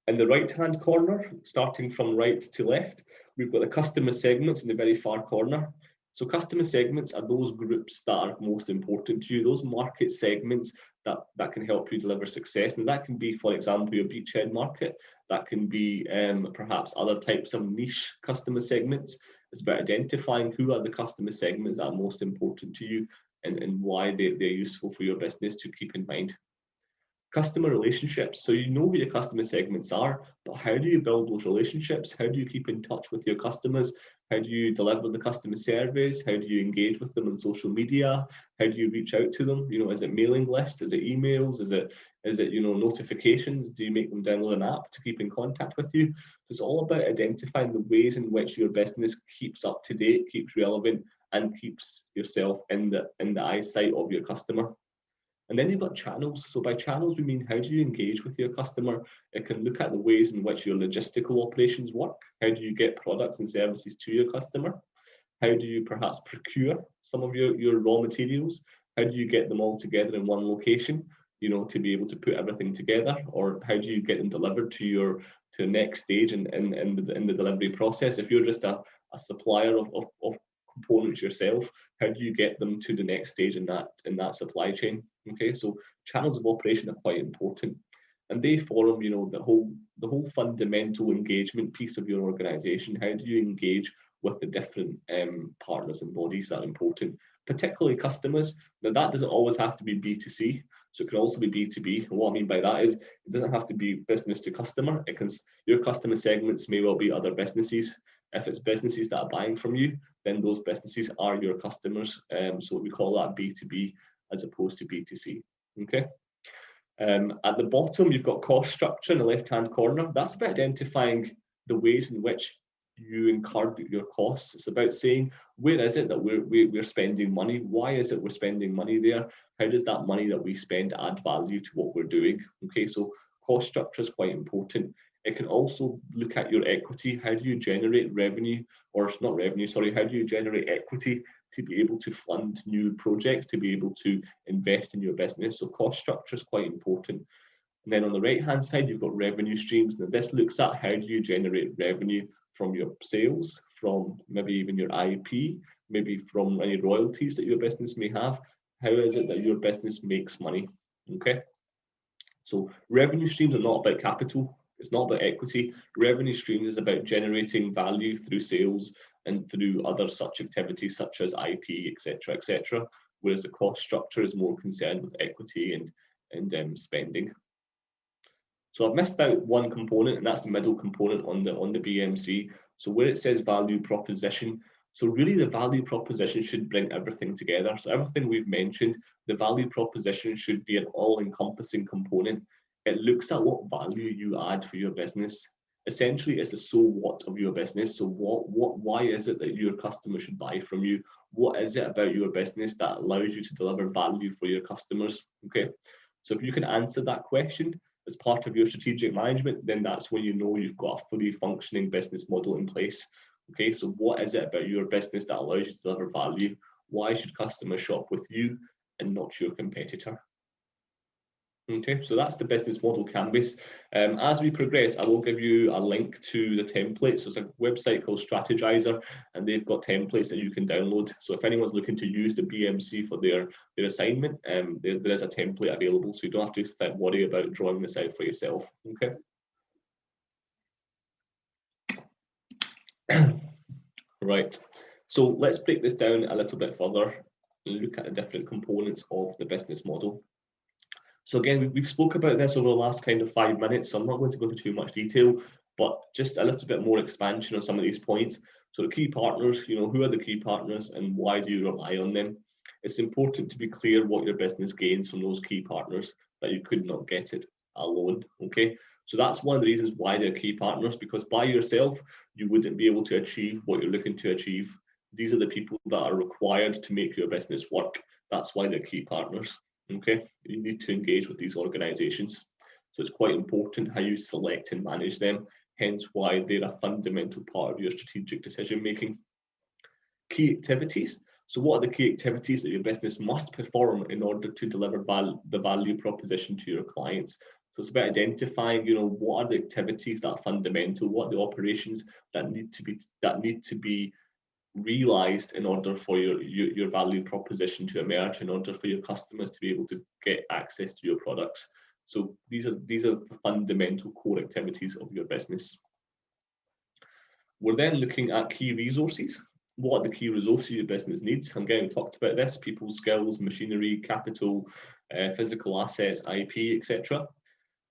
In the right-hand corner, starting from right to left, we've got the customer segments in the very far corner. So customer segments are those groups that are most important to you, those market segments that can help you deliver success. And that can be, for example, your beachhead market. That can be perhaps other types of niche customer segments. It's about identifying who are the customer segments that are most important to you and why they're useful for your business to keep in mind. Customer relationships. So you know who your customer segments are, but how do you build those relationships? How do you keep in touch with your customers? How do you deliver the customer service? How do you engage with them on social media? How do you reach out to them? Is it mailing lists? Is it emails? Is it notifications? Do you make them download an app to keep in contact with you? So it's all about identifying the ways in which your business keeps up to date, keeps relevant, and keeps yourself in the eyesight of your customer. And then you've got channels. So by channels, we mean how do you engage with your customer? It can look at the ways in which your logistical operations work. How do you get products and services to your customer? How do you perhaps procure some of your raw materials? How do you get them all together in one location, to be able to put everything together? Or how do you get them delivered to the next stage in the delivery process? If you're just a supplier of components yourself, how do you get them to the next stage in that supply chain? Okay, so channels of operation are quite important, and they form, the whole fundamental engagement piece of your organization. How do you engage with the different partners and bodies that are important, particularly customers? Now, that doesn't always have to be B2C, so it can also be B2B. And what I mean by that is it doesn't have to be business to customer. Your customer segments may well be other businesses. If it's businesses that are buying from you, then those businesses are your customers. So we call that B2B as opposed to B2C. Okay. At the bottom, you've got cost structure in the left-hand corner. That's about identifying the ways in which you incur your costs. It's about saying, where is it that we're spending money? Why is it we're spending money there? How does that money that we spend add value to what we're doing? Okay, so cost structure is quite important. It can also look at your equity. How do you generate revenue, or not revenue, sorry, how do you generate equity to be able to fund new projects, to be able to invest in your business? So cost structure is quite important. And then on the right-hand side, you've got revenue streams. Now this looks at how do you generate revenue from your sales, from maybe even your IP, maybe from any royalties that your business may have. How is it that your business makes money? Okay. So revenue streams are not about capital. It's not about equity. Revenue streams is about generating value through sales and through other such activities such as IP, etc., etc. Whereas the cost structure is more concerned with equity and spending. So I've missed out one component, and that's the middle component on the BMC. So where it says value proposition, so really the value proposition should bring everything together. So everything we've mentioned, the value proposition should be an all-encompassing component. It looks at what value you add for your business. Essentially, it's the so what of your business. So why is it that your customer should buy from you? What is it about your business that allows you to deliver value for your customers? Okay, so if you can answer that question, as part of your strategic management, then that's when you know you've got a fully functioning business model in place. Okay, so what is it about your business that allows you to deliver value? Why should customers shop with you and not your competitor? Okay, so that's the business model canvas. As we progress, I will give you a link to the templates. So it's a website called Strategizer, and they've got templates that you can download. So if anyone's looking to use the BMC for their assignment, there is a template available, so you don't have to worry about drawing this out for yourself. Okay. Right, so let's break this down a little bit further and look at the different components of the business model. So again, we've spoke about this over the last kind of 5 minutes, so I'm not going to go into too much detail, but just a little bit more expansion on some of these points. So the key partners, who are the key partners and why do you rely on them? It's important to be clear what your business gains from those key partners, that you could not get it alone, okay? So that's one of the reasons why they're key partners, because by yourself, you wouldn't be able to achieve what you're looking to achieve. These are the people that are required to make your business work. That's why they're key partners. Okay, you need to engage with these organizations. So it's quite important how you select and manage them, hence why they're a fundamental part of your strategic decision making. Key activities. So what are the key activities that your business must perform in order to deliver the value proposition to your clients? So it's about identifying, what are the activities that are fundamental, what are the operations that need to be realized in order for your value proposition to emerge, in order for your customers to be able to get access to your products. So these are the fundamental core activities of your business. We're then looking at key resources. What are the key resources your business needs? Again, we talked about this: people, skills, machinery, capital, physical assets, IP, etc.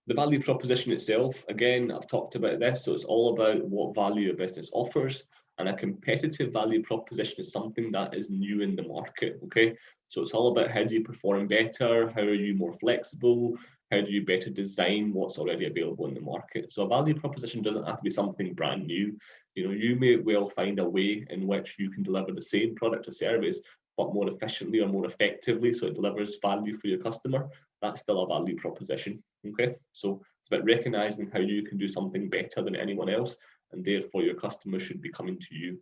The value proposition itself, again, I've talked about this, so it's all about what value your business offers. And a competitive value proposition is something that is new in the market, okay? So it's all about how do you perform better, how are you more flexible, how do you better design what's already available in the market. So a value proposition doesn't have to be something brand new. You may well find a way in which you can deliver the same product or service, but more efficiently or more effectively, so it delivers value for your customer. That's still a value proposition, okay? So it's about recognizing how you can do something better than anyone else, and therefore your customers should be coming to you.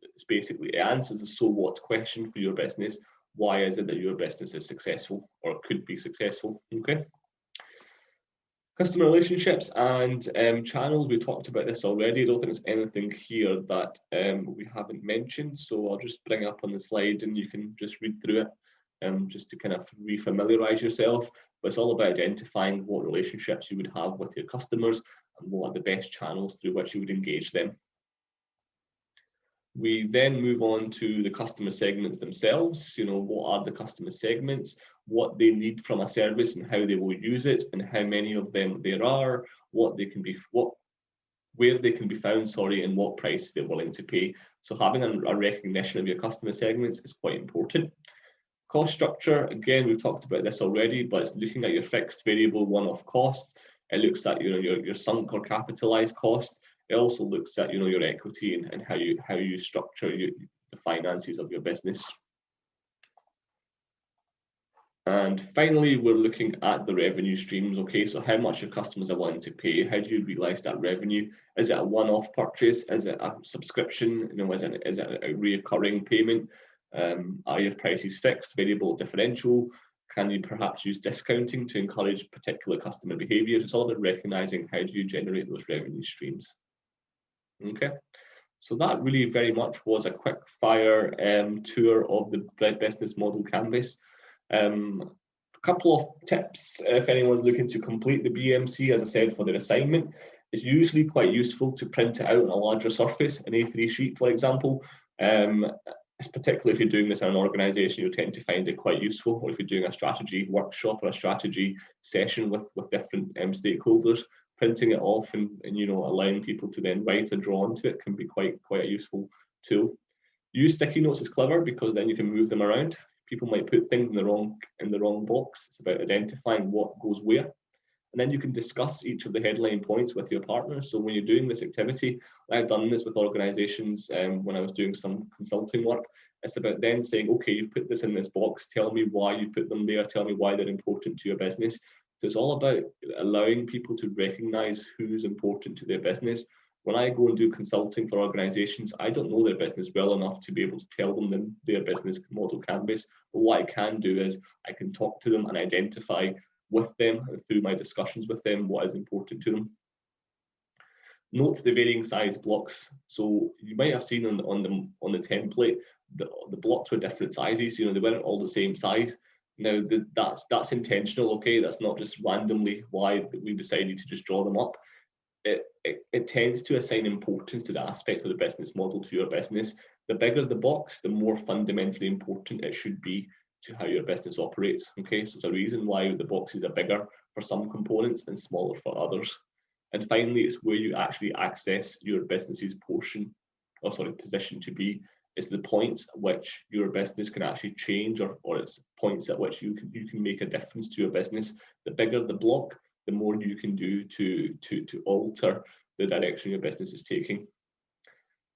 It's basically, it answers the so what question for your business. Why is it that your business is successful or could be successful? Okay. Customer relationships and channels, we talked about this already. I don't think there's anything here that we haven't mentioned, so I'll just bring it up on the slide and you can just read through it just to kind of refamiliarize yourself. But it's all about identifying what relationships you would have with your customers and what are the best channels through which you would engage them. We then move on to the customer segments themselves. What are the customer segments, what they need from a service and how they will use it, and how many of them there are, where they can be found, and what price they're willing to pay. So having a recognition of your customer segments is quite important. Cost structure, again, we've talked about this already, but it's looking at your fixed, variable, one-off costs. It looks at your sunk or capitalized costs. It also looks at your equity and how you structure the finances of your business. And finally, we're looking at the revenue streams. Okay, so how much your customers are willing to pay? How do you realize that revenue? Is it a one-off purchase? Is it a subscription? Is it a recurring payment? Are your prices fixed, variable, differential? Can you perhaps use discounting to encourage particular customer behavior? It's all about recognizing how do you generate those revenue streams. Okay, so that really very much was a quick fire tour of the business model canvas. A couple of tips if anyone's looking to complete the BMC, as I said, for their assignment. It's usually quite useful to print it out on a larger surface, an A3 sheet, for example. Particularly if you're doing this in an organization, you'll tend to find it quite useful, or if you're doing a strategy workshop or a strategy session with different stakeholders, printing it off and allowing people to then write or draw onto it can be quite a useful tool. Use sticky notes is clever because then you can move them around. People might put things in the wrong box. It's about identifying what goes where. And then you can discuss each of the headline points with your partners. So when you're doing this activity, I've done this with organizations when I was doing some consulting work. It's about then saying, okay, you put this in this box. Tell me why you put them there. Tell me why they're important to your business. So it's all about allowing people to recognize who's important to their business. When I go and do consulting for organizations, I don't know their business well enough to be able to tell them their business model canvas. But what I can do is I can talk to them and identify with them through my discussions with them what is important to them. Note the varying size blocks. So you might have seen on the template, the blocks were different sizes. You know, they weren't all the same size. Now that's intentional. Okay, that's not just randomly why we decided to just draw them up. It tends to assign importance to the aspect of the business model to your business. The bigger the box, the more fundamentally important it should be to how your business operates. Okay, so there's a reason why the boxes are bigger for some components and smaller for others. And finally, it's where you actually access your business's position to be. It's the points at which your business can actually change, or it's points at which you can make a difference to your business. The bigger the block, the more you can do to alter the direction your business is taking.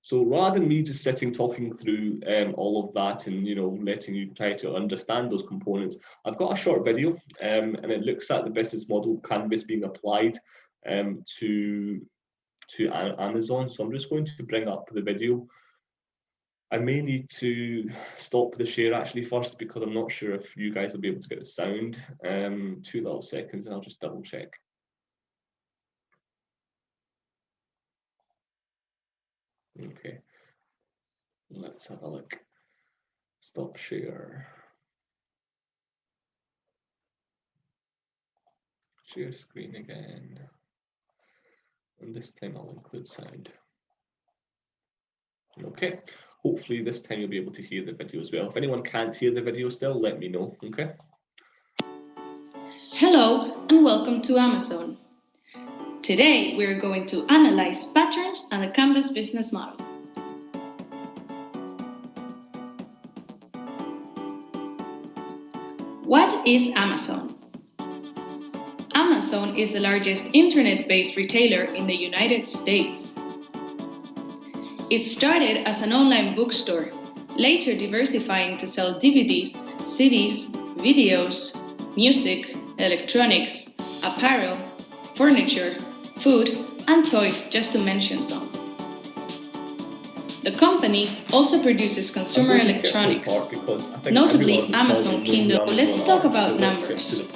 So rather than me just sitting talking through all of that and letting you try to understand those components, I've got a short video and it looks at the business model canvas being applied to Amazon. So I'm just going to bring up the video. I may need to stop the share actually first because I'm not sure if you guys will be able to get the sound. 2 little seconds and I'll just double check. Okay, let's have a look. Stop share. Share screen again. And this time I'll include sound. Okay, hopefully this time you'll be able to hear the video as well. If anyone can't hear the video still, let me know, okay? Hello and welcome to Amazon. Today we're going to analyze patterns and the Canvas business model. What is Amazon? Amazon is the largest internet-based retailer in the United States. It started as an online bookstore, later diversifying to sell DVDs, CDs, videos, music, electronics, apparel, furniture, food, and toys, just to mention some. The company also produces consumer electronics, notably Amazon Kindle. Let's talk about numbers.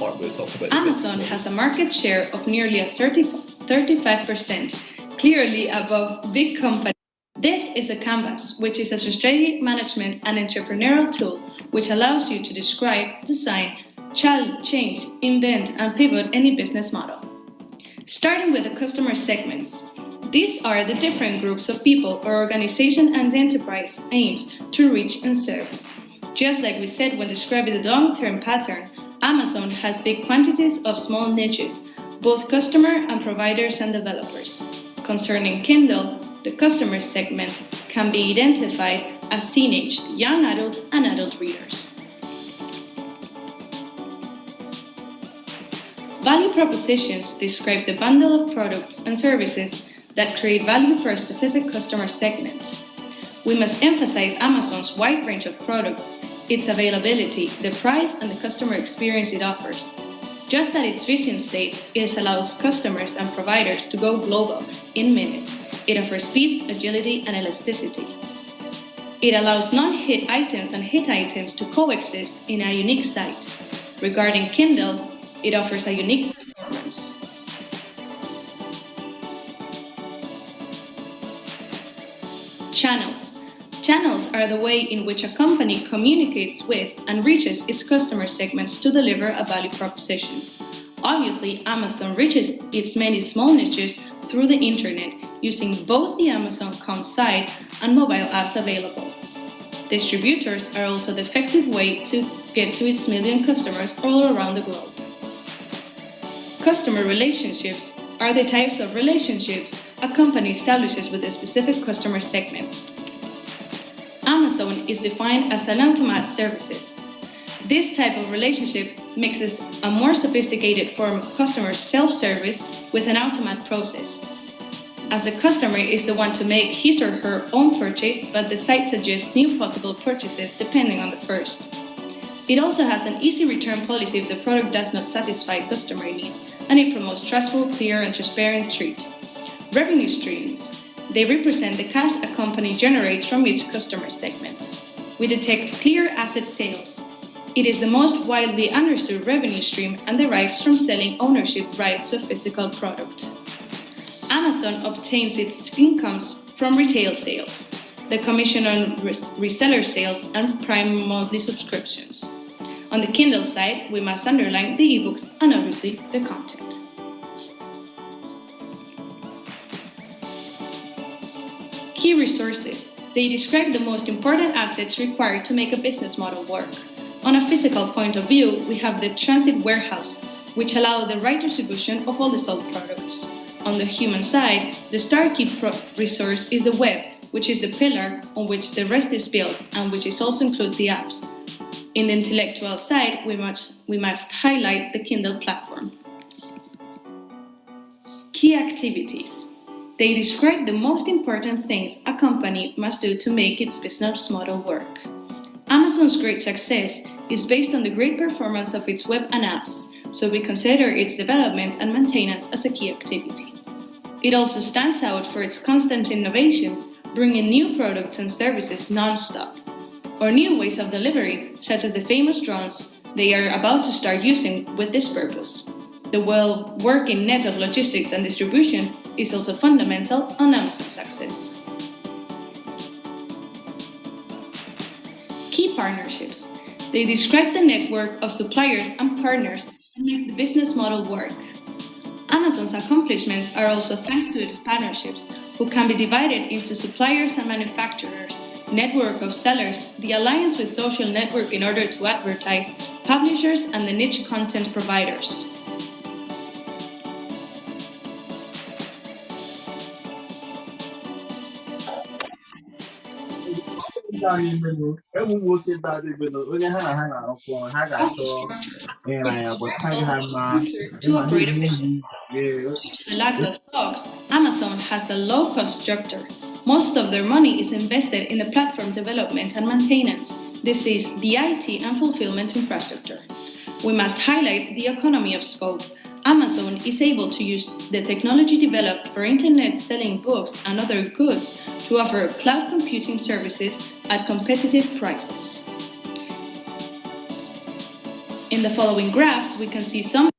Amazon has a market share of nearly 35%, clearly above big companies. This is a canvas, which is a strategic management and entrepreneurial tool which allows you to describe, design, change, invent, and pivot any business model. Starting with the customer segments. These are the different groups of people or organization and enterprise aims to reach and serve. Just like we said when describing the long-term pattern, Amazon has big quantities of small niches, both customer and providers and developers. Concerning Kindle, the customer segment can be identified as teenage, young adult, and adult readers. Value propositions describe the bundle of products and services that create value for a specific customer segment. We must emphasize Amazon's wide range of products, its availability, the price, and the customer experience it offers. Just as its vision states, it allows customers and providers to go global in minutes. It offers speed, agility, and elasticity. It allows non-hit items and hit items to coexist in a unique site. Regarding Kindle, it offers a unique performance. Channels. Channels are the way in which a company communicates with and reaches its customer segments to deliver a value proposition. Obviously, Amazon reaches its many small niches through the internet using both the Amazon.com site and mobile apps available. Distributors are also the effective way to get to its million customers all around the globe. Customer relationships are the types of relationships a company establishes with the specific customer segments. Amazon is defined as an automat services. This type of relationship mixes a more sophisticated form of customer self-service with an automat process, as the customer is the one to make his or her own purchase, but the site suggests new possible purchases depending on the first. It also has an easy return policy if the product does not satisfy customer needs, and it promotes trustful, clear, and transparent trade. Revenue streams. They represent the cash a company generates from its customer segment. We detect clear asset sales. It is the most widely understood revenue stream and derives from selling ownership rights to a physical product. Amazon obtains its incomes from retail sales, the commission on reseller sales, and Prime monthly subscriptions. On the Kindle side, we must underline the ebooks and obviously the content. Key resources. They describe the most important assets required to make a business model work. On a physical point of view, we have the transit warehouse, which allows the right distribution of all the sold products. On the human side, the star key resource is the web, which is the pillar on which the rest is built and which is also include the apps. In the intellectual side, we must highlight the Kindle platform. Key activities. They describe the most important things a company must do to make its business model work. Amazon's great success is based on the great performance of its web and apps, so we consider its development and maintenance as a key activity. It also stands out for its constant innovation, bringing new products and services non-stop, or new ways of delivery, such as the famous drones they are about to start using with this purpose. The well-working net of logistics and distribution is also fundamental on Amazon's success. Key partnerships. They describe the network of suppliers and partners and make the business model work. Amazon's accomplishments are also thanks to its partnerships, who can be divided into suppliers and manufacturers, network of sellers, the alliance with social network in order to advertise, publishers, and the niche content providers. To operate efficiently. The lack of stocks, Amazon has a low-cost structure. Most of their money is invested in the platform development and maintenance. This is the IT and fulfillment infrastructure. We must highlight the economy of scope. Amazon is able to use the technology developed for internet selling books and other goods to offer cloud computing services at competitive prices. In the following graphs, we can see some.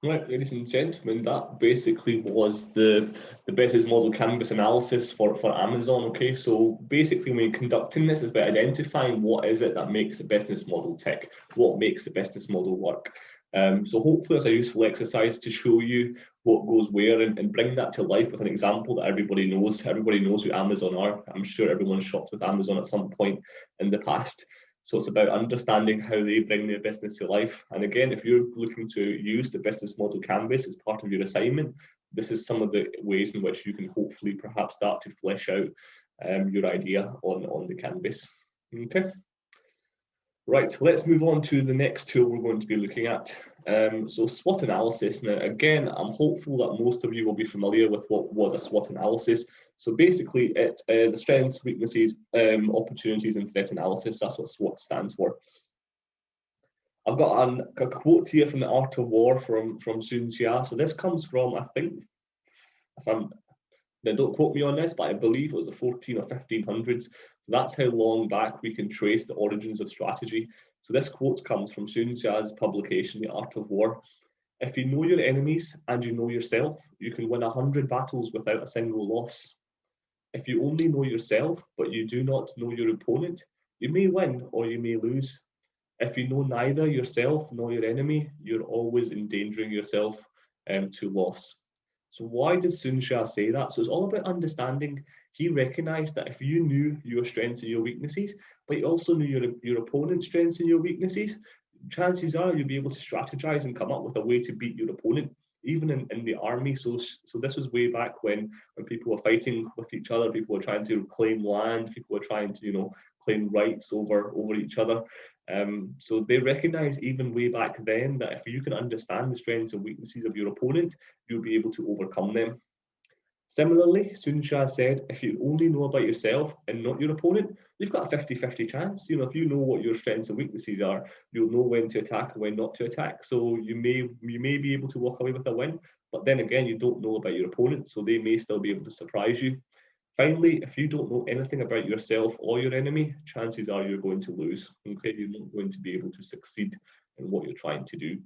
Right, ladies and gentlemen, that basically was the business model canvas analysis for Amazon. Okay, so basically when you're conducting this, is by identifying what is it that makes the business model tick, what makes the business model work. So hopefully it's a useful exercise to show you what goes where and bring that to life with an example that everybody knows. Everybody knows who Amazon are. I'm sure everyone's shopped with Amazon at some point in the past. So it's about understanding how they bring their business to life. And again, if you're looking to use the business model canvas as part of your assignment, this is some of the ways in which you can hopefully perhaps start to flesh out your idea on the canvas. Okay. Right, let's move on to the next tool we're going to be looking at. So SWOT analysis. Now, again, I'm hopeful that most of you will be familiar with what was a SWOT analysis. So basically, it is the strengths, weaknesses, opportunities, and threat analysis. That's what SWOT stands for. I've got a quote here from The Art of War from Sun Tzu. So this comes from, I think, now don't quote me on this, but I believe it was the 14 or 1500s. So that's how long back we can trace the origins of strategy. So this quote comes from Sun Tzu's publication, The Art of War. If you know your enemies and you know yourself, you can win 100 battles without a single loss. If you only know yourself, but you do not know your opponent, you may win or you may lose. If you know neither yourself nor your enemy, you're always endangering yourself to loss. So why does Sun Tzu say that? So it's all about understanding. He recognized that if you knew your strengths and your weaknesses, but you also knew your opponent's strengths and your weaknesses, chances are you'll be able to strategize and come up with a way to beat your opponent, even in the army. So this was way back when people were fighting with each other, people were trying to claim land, people were trying to, claim rights over each other. So they recognize even way back then that if you can understand the strengths and weaknesses of your opponent, you'll be able to overcome them. Similarly, Sunshine said, if you only know about yourself and not your opponent, you've got a 50-50 chance. You know, if you know what your strengths and weaknesses are, you'll know when to attack and when not to attack. So you may be able to walk away with a win, but then again, you don't know about your opponent, so they may still be able to surprise you. Finally, if you don't know anything about yourself or your enemy, chances are you're going to lose. Okay, you're not going to be able to succeed in what you're trying to do.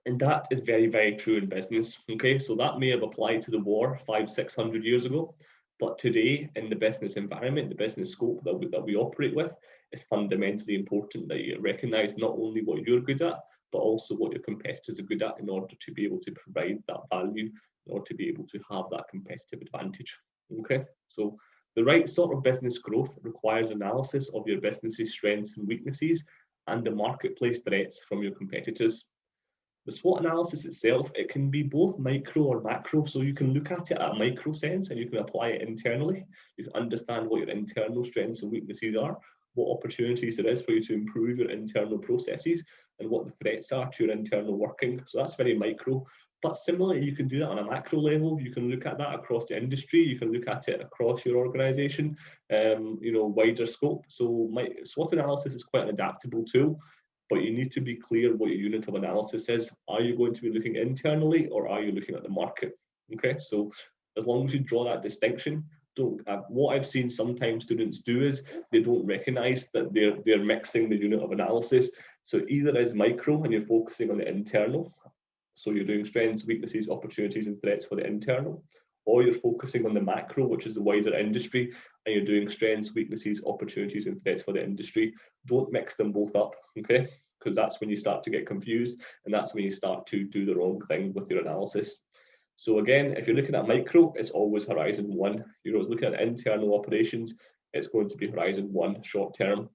And that is very, very true in business. Okay, so that may have applied to the war 500-600 years ago, but today in the business environment, the business scope that we operate with, it's fundamentally important that you recognize not only what you're good at, but also what your competitors are good at in order to be able to provide that value, in order to be able to have that competitive advantage. Okay, so the right sort of business growth requires analysis of your business's strengths and weaknesses and the marketplace threats from your competitors. The SWOT analysis itself, it can be both micro or macro, so you can look at it at a micro sense and you can apply it internally. You can understand what your internal strengths and weaknesses are, what opportunities there is for you to improve your internal processes, and what the threats are to your internal working. So that's very micro. But similarly, you can do that on a macro level. You can look at that across the industry. You can look at it across your organization, wider scope. So SWOT analysis is quite an adaptable tool, but you need to be clear what your unit of analysis is. Are you going to be looking internally or are you looking at the market? Okay, so as long as you draw that distinction, what I've seen sometimes students do is they don't recognize that they're mixing the unit of analysis. So either is micro and you're focusing on the internal, so you're doing strengths, weaknesses, opportunities, and threats for the internal, or you're focusing on the macro, which is the wider industry, and you're doing strengths, weaknesses, opportunities, and threats for the industry. Don't mix them both up, okay? Because that's when you start to get confused, and that's when you start to do the wrong thing with your analysis. So again, if you're looking at micro, it's always horizon 1. You're looking at internal operations, it's going to be horizon 1 short term.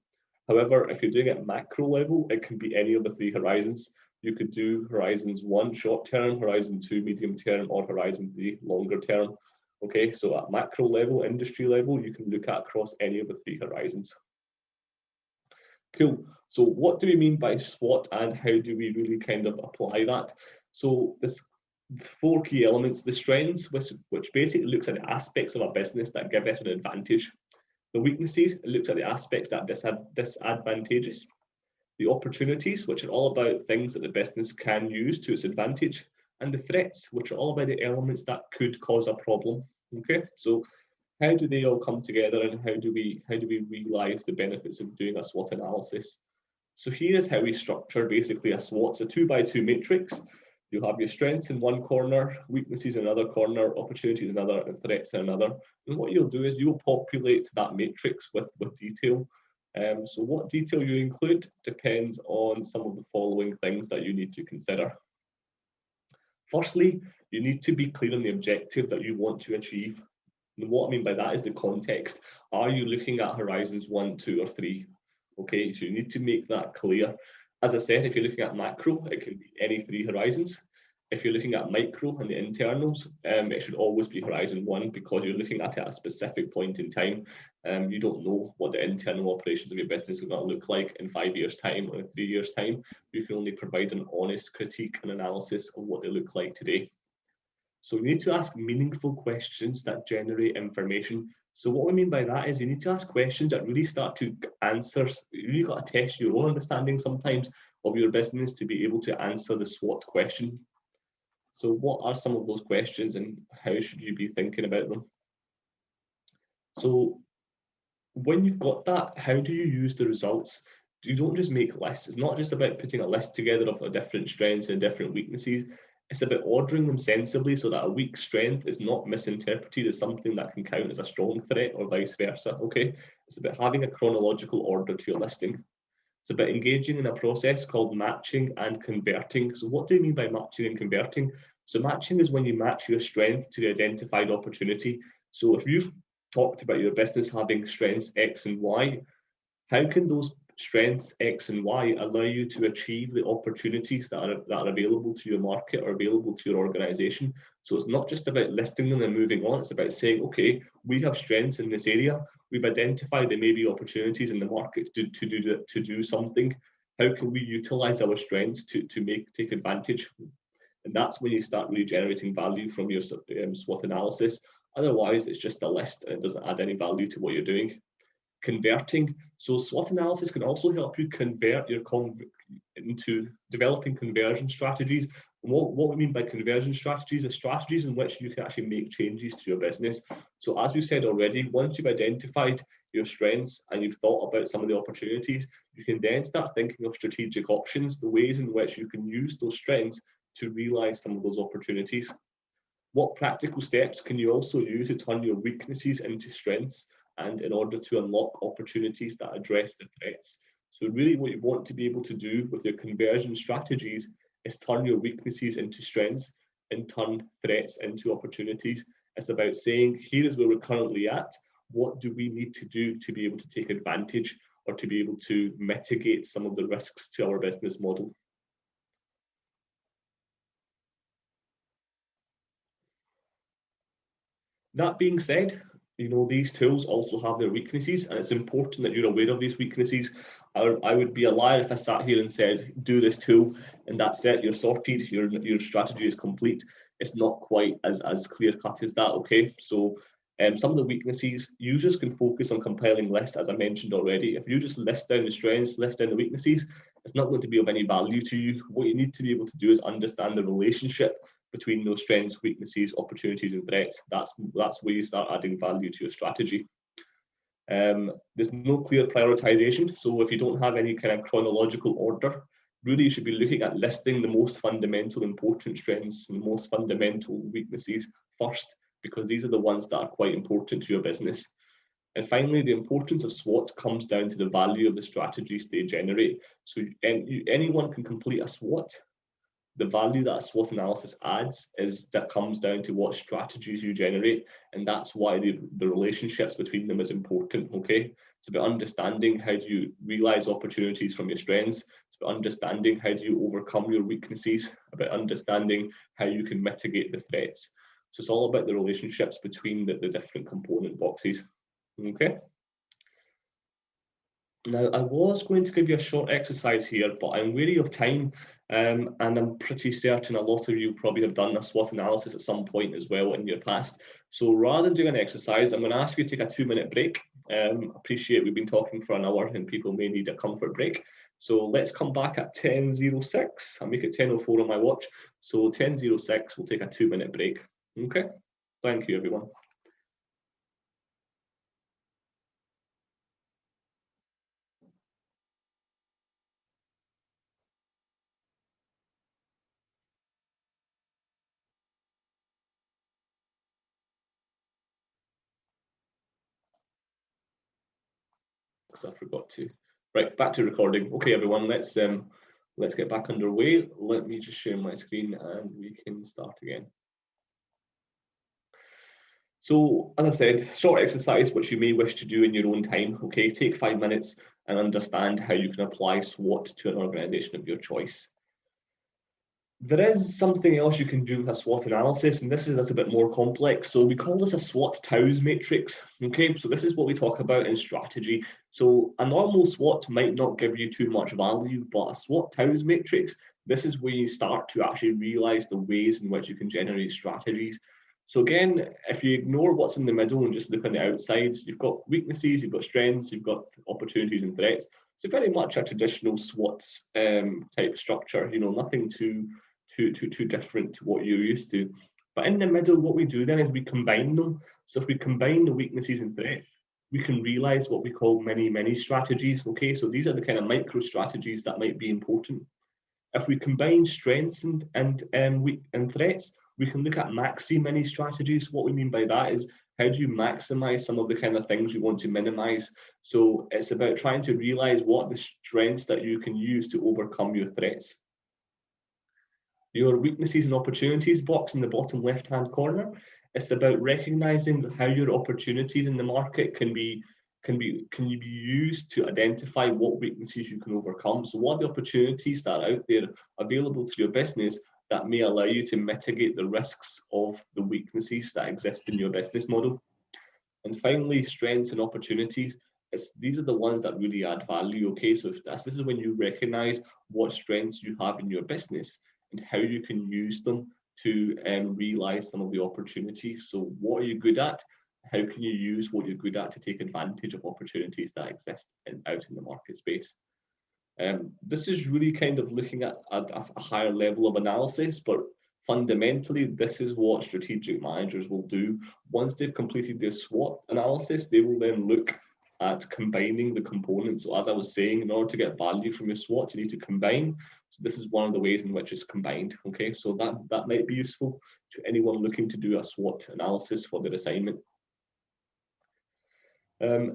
However, if you're doing it at macro level, it can be any of the 3 horizons. You could do horizons 1 short term, horizon 2 medium term, or horizon 3 longer term. Okay, so at macro level, industry level, you can look at across any of the 3 horizons. Cool. So what do we mean by SWOT and how do we really kind of apply that? So there's 4 key elements: the strengths, which basically looks at the aspects of a business that give it an advantage. The weaknesses, it looks at the aspects that disadvantageous. The opportunities, which are all about things that the business can use to its advantage, and the threats, which are all about the elements that could cause a problem. Okay, so how do they all come together, and how do we realize the benefits of doing a SWOT analysis? So here is how we structure basically a SWOT. It's a 2x2 matrix. You have your strengths in one corner, weaknesses in another corner, opportunities in another, and threats in another. And what you'll do is you'll populate that matrix with detail. So what detail you include depends on some of the following things that you need to consider. Firstly, you need to be clear on the objective that you want to achieve. And what I mean by that is the context. Are you looking at horizons 1, 2, or 3? Okay, so you need to make that clear. As I said, if you're looking at macro, it can be any 3 horizons. If you're looking at micro and the internals, it should always be horizon 1 because you're looking at it at a specific point in time. You don't know what the internal operations of your business are going to look like in 5 years' time or in 3 years' time. You can only provide an honest critique and analysis of what they look like today. So you need to ask meaningful questions that generate information. So what we mean by that is you need to ask questions that really start to answer. You really got to test your own understanding sometimes of your business to be able to answer the SWOT question. So what are some of those questions and how should you be thinking about them? So when you've got that, how do you use the results? You don't just make lists. It's not just about putting a list together of different strengths and different weaknesses. It's about ordering them sensibly so that a weak strength is not misinterpreted as something that can count as a strong threat or vice versa, okay? It's about having a chronological order to your listing. It's about engaging in a process called matching and converting. So what do you mean by matching and converting? So matching is when you match your strength to the identified opportunity. So if you've talked about your business having strengths X and Y, how can those strengths X and Y allow you to achieve the opportunities that are available to your market or available to your organization? So it's not just about listing them and moving on. It's about saying, okay, we have strengths in this area. We've identified there may be opportunities in the market to do something. How can we utilize our strengths to take advantage? And that's when you start really generating value from your SWOT analysis. Otherwise, it's just a list and it doesn't add any value to what you're doing. Converting. So SWOT analysis can also help you convert your into developing conversion strategies. And what we mean by conversion strategies is strategies in which you can actually make changes to your business. So as we've said already, once you've identified your strengths and you've thought about some of the opportunities, you can then start thinking of strategic options, the ways in which you can use those strengths to realize some of those opportunities. What practical steps can you also use to turn your weaknesses into strengths and in order to unlock opportunities that address the threats? So really what you want to be able to do with your conversion strategies is turn your weaknesses into strengths and turn threats into opportunities. It's about saying, here is where we're currently at. What do we need to do to be able to take advantage or to be able to mitigate some of the risks to our business model? That being said, these tools also have their weaknesses, and it's important that you're aware of these weaknesses. I would be a liar if I sat here and said, do this tool and that's it, you're sorted, your strategy is complete. It's not quite as clear cut as that, okay? So some of the weaknesses, users can focus on compiling lists, as I mentioned already. If you just list down the strengths, list down the weaknesses, it's not going to be of any value to you. What you need to be able to do is understand the relationship between those strengths, weaknesses, opportunities, and threats. That's where you start adding value to your strategy. There's no clear prioritization. So if you don't have any kind of chronological order, really you should be looking at listing the most fundamental important strengths and the most fundamental weaknesses first, because these are the ones that are quite important to your business. And finally, the importance of SWOT comes down to the value of the strategies they generate. So anyone can complete a SWOT. The value that a SWOT analysis adds comes down to what strategies you generate, and that's why the relationships between them is important, okay? It's about understanding how do you realize opportunities from your strengths, it's about understanding how do you overcome your weaknesses, about understanding how you can mitigate the threats. So it's all about the relationships between the different component boxes, okay? Now, I was going to give you a short exercise here, but I'm wary of time, and I'm pretty certain a lot of you probably have done a SWOT analysis at some point as well in your past. So rather than doing an exercise, I'm going to ask you to take a 2-minute break. Appreciate we've been talking for an hour and people may need a comfort break. So let's come back at 10:06. I'll make it 10:04 on my watch. So 10:06, we'll take a 2-minute break. Okay, thank you, everyone. I forgot to. Right, back to recording. Okay, everyone, let's get back underway. Let me just share my screen and we can start again. So, as I said, short exercise which you may wish to do in your own time. Okay, take 5 minutes and understand how you can apply SWOT to an organization of your choice. There is something else you can do with a SWOT analysis, and that's a bit more complex. So we call this a SWOT TOWS matrix. Okay, so this is what we talk about in strategy. So a normal SWOT might not give you too much value, but a SWOT TOWS matrix, this is where you start to actually realize the ways in which you can generate strategies. So again, if you ignore what's in the middle and just look on the outsides, you've got weaknesses, you've got strengths, you've got opportunities and threats. So very much a traditional SWOT type structure, nothing too different to what you're used to. But in the middle, what we do then is we combine them. So if we combine the weaknesses and threats, we can realize what we call many strategies. Okay, so these are the kind of micro strategies that might be important. If we combine strengths and threats, we can look at many strategies. What we mean by that is how do you maximize some of the kind of things you want to minimize? So it's about trying to realize what the strengths that you can use to overcome your threats. Your weaknesses and opportunities box in the bottom left-hand corner. It's about recognizing how your opportunities in the market can be used to identify what weaknesses you can overcome. So what are the opportunities that are out there available to your business that may allow you to mitigate the risks of the weaknesses that exist in your business model? And finally, strengths and opportunities. These are the ones that really add value. Okay, so this is when you recognize what strengths you have in your business and how you can use them to realize some of the opportunities. So what are you good at? How can you use what you're good at to take advantage of opportunities that exist out in the market space? This is really kind of looking at a higher level of analysis, but fundamentally, this is what strategic managers will do. Once they've completed their SWOT analysis, they will then look at combining the components. So as I was saying, in order to get value from your SWOT, you need to combine. So this is one of the ways in which it's combined. Okay, so that might be useful to anyone looking to do a SWOT analysis for their assignment.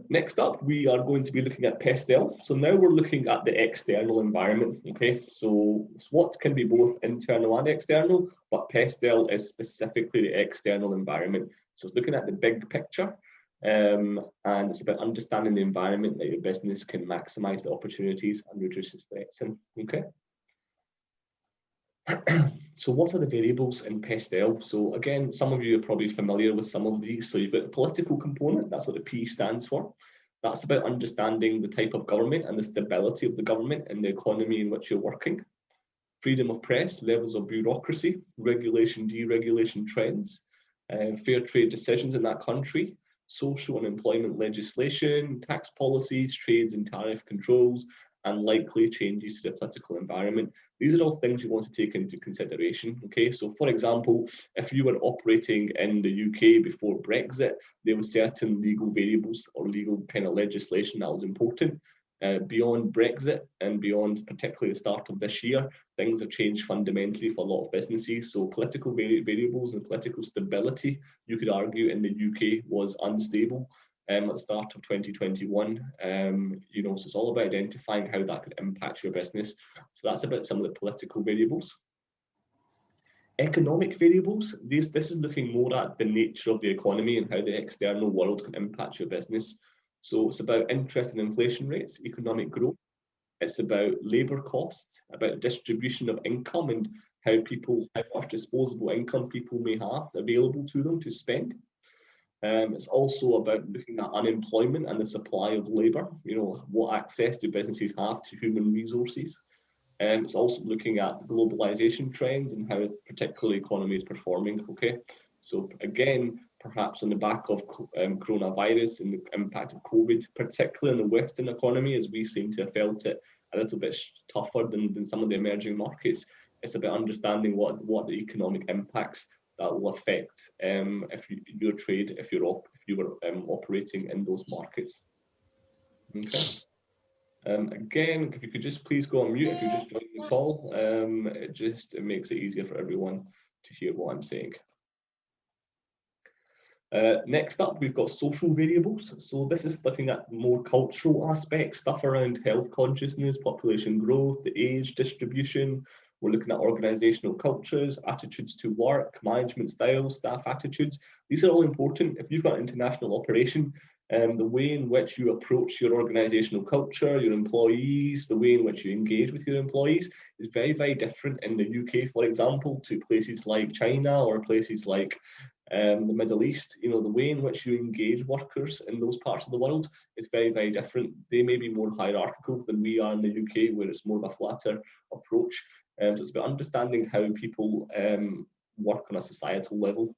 Next up, we are going to be looking at PESTEL. So now we're looking at the external environment. Okay, so SWOT can be both internal and external, but PESTEL is specifically the external environment. So it's looking at the big picture, and it's about understanding the environment that your business can maximize the opportunities and reduce its threats in. Okay. So what are the variables in PESTEL? So again, some of you are probably familiar with some of these. So you've got the political component, that's what the P stands for. That's about understanding the type of government and the stability of the government and the economy in which you're working. Freedom of press, levels of bureaucracy, regulation, deregulation trends, fair trade decisions in that country, social and employment legislation, tax policies, trades and tariff controls, and likely changes to the political environment. These are all things you want to take into consideration. Okay, so for example, if you were operating in the UK before Brexit, there were certain legal variables or legal kind of legislation that was important. Beyond Brexit and beyond particularly the start of this year, things have changed fundamentally for a lot of businesses. So political variables and political stability, you could argue, in the UK was unstable at the start of 2021. You know, so it's all about identifying how that could impact your business. So that's about some of the political variables. Economic variables, this is looking more at the nature of the economy and how the external world can impact your business. So it's about interest and inflation rates, economic growth. It's about labour costs, about distribution of income and how much disposable income people may have available to them to spend. It's also about looking at unemployment and the supply of labour. You know, what access do businesses have to human resources? It's also looking at globalization trends and how a particular economy is performing. Okay, so again, perhaps on the back of coronavirus and the impact of COVID, particularly in the Western economy, as we seem to have felt it a little bit tougher than some of the emerging markets. It's about understanding what the economic impacts that will affect if you were operating in those markets. Okay. Again, if you could just please go on mute if you just joined the call, it makes it easier for everyone to hear what I'm saying. Next up, we've got social variables. So this is looking at more cultural aspects, stuff around health consciousness, population growth, the age distribution. We're looking at organizational cultures, attitudes to work, management styles, staff attitudes. These are all important. If you've got an international operation, the way in which you approach your organizational culture, your employees, the way in which you engage with your employees is very, very different in the UK, for example, to places like China or places like the Middle East. You know, the way in which you engage workers in those parts of the world is very, very different. They may be more hierarchical than we are in the UK, where it's more of a flatter approach. So it's about understanding how people work on a societal level.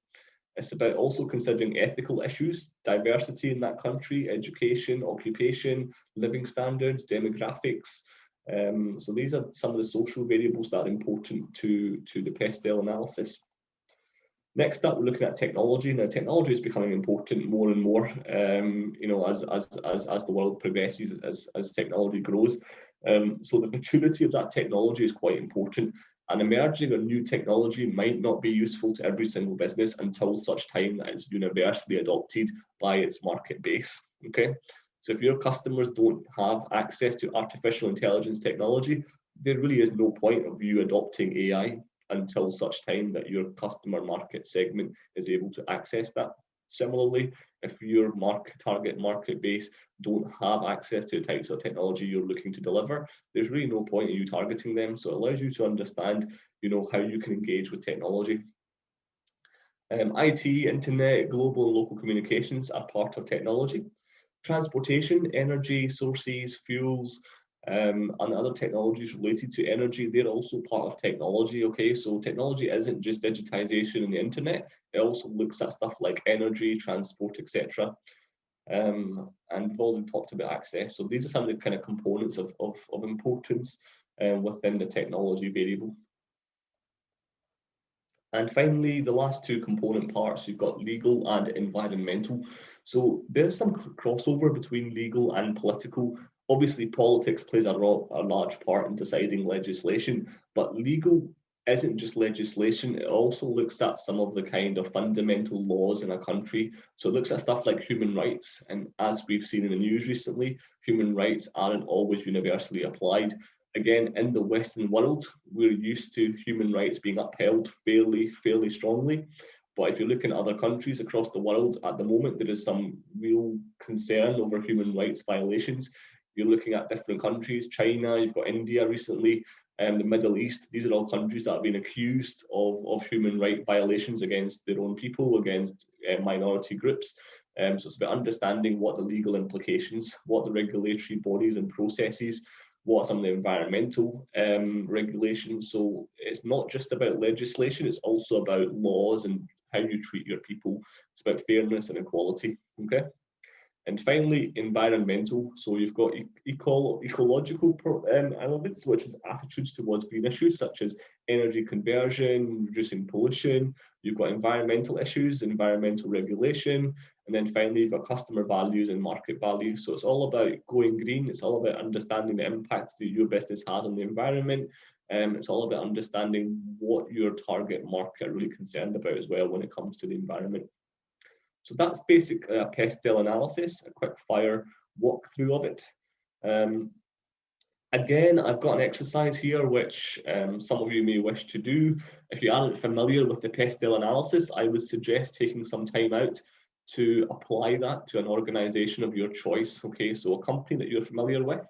It's about also considering ethical issues, diversity in that country, education, occupation, living standards, demographics. So these are some of the social variables that are important to the PESTEL analysis. Next up, we're looking at technology. Now, technology is becoming important more and more, you know, as the world progresses, as technology grows. So the maturity of that technology is quite important. And emerging or new technology might not be useful to every single business until such time that it's universally adopted by its market base. Okay, so if your customers don't have access to artificial intelligence technology, there really is no point of you adopting AI until such time that your customer market segment is able to access that. Similarly, if your target market base don't have access to the types of technology you're looking to deliver, there's really no point in you targeting them. So it allows you to understand, you know, how you can engage with technology. IT, internet, global and local communications are part of technology. Transportation, energy, sources, fuels, And other technologies related to energy, they're also part of technology, okay? So technology isn't just digitization and the internet, it also looks at stuff like energy, transport, etc. And we've already talked about access. So these are some of the kind of components of importance within the technology variable. And finally, the last two component parts, you've got legal and environmental. So there's some crossover between legal and political. Obviously, politics plays a large part in deciding legislation, but legal isn't just legislation. It also looks at some of the kind of fundamental laws in a country. So it looks at stuff like human rights. And as we've seen in the news recently, human rights aren't always universally applied. Again, in the Western world, we're used to human rights being upheld fairly strongly. But if you look in other countries across the world at the moment, there is some real concern over human rights violations. You're looking at different countries, China, you've got India recently, and the Middle East. These are all countries that have been accused of human rights violations against their own people, against minority groups. So it's about understanding what the legal implications, what the regulatory bodies and processes, what are some of the environmental regulations. So it's not just about legislation, it's also about laws and how you treat your people. It's about fairness and equality, okay? And finally, environmental. So you've got ecological elements, which is attitudes towards green issues, such as energy conversion, reducing pollution. You've got environmental issues, environmental regulation. And then finally, you've got customer values and market value. So it's all about going green. It's all about understanding the impact that your business has on the environment. It's all about understanding what your target market are really concerned about as well when it comes to the environment. So that's basically a PESTLE analysis, a quick fire walkthrough of it. Again, I've got an exercise here which some of you may wish to do. If you aren't familiar with the PESTLE analysis, I would suggest taking some time out to apply that to an organization of your choice. Okay, so a company that you're familiar with,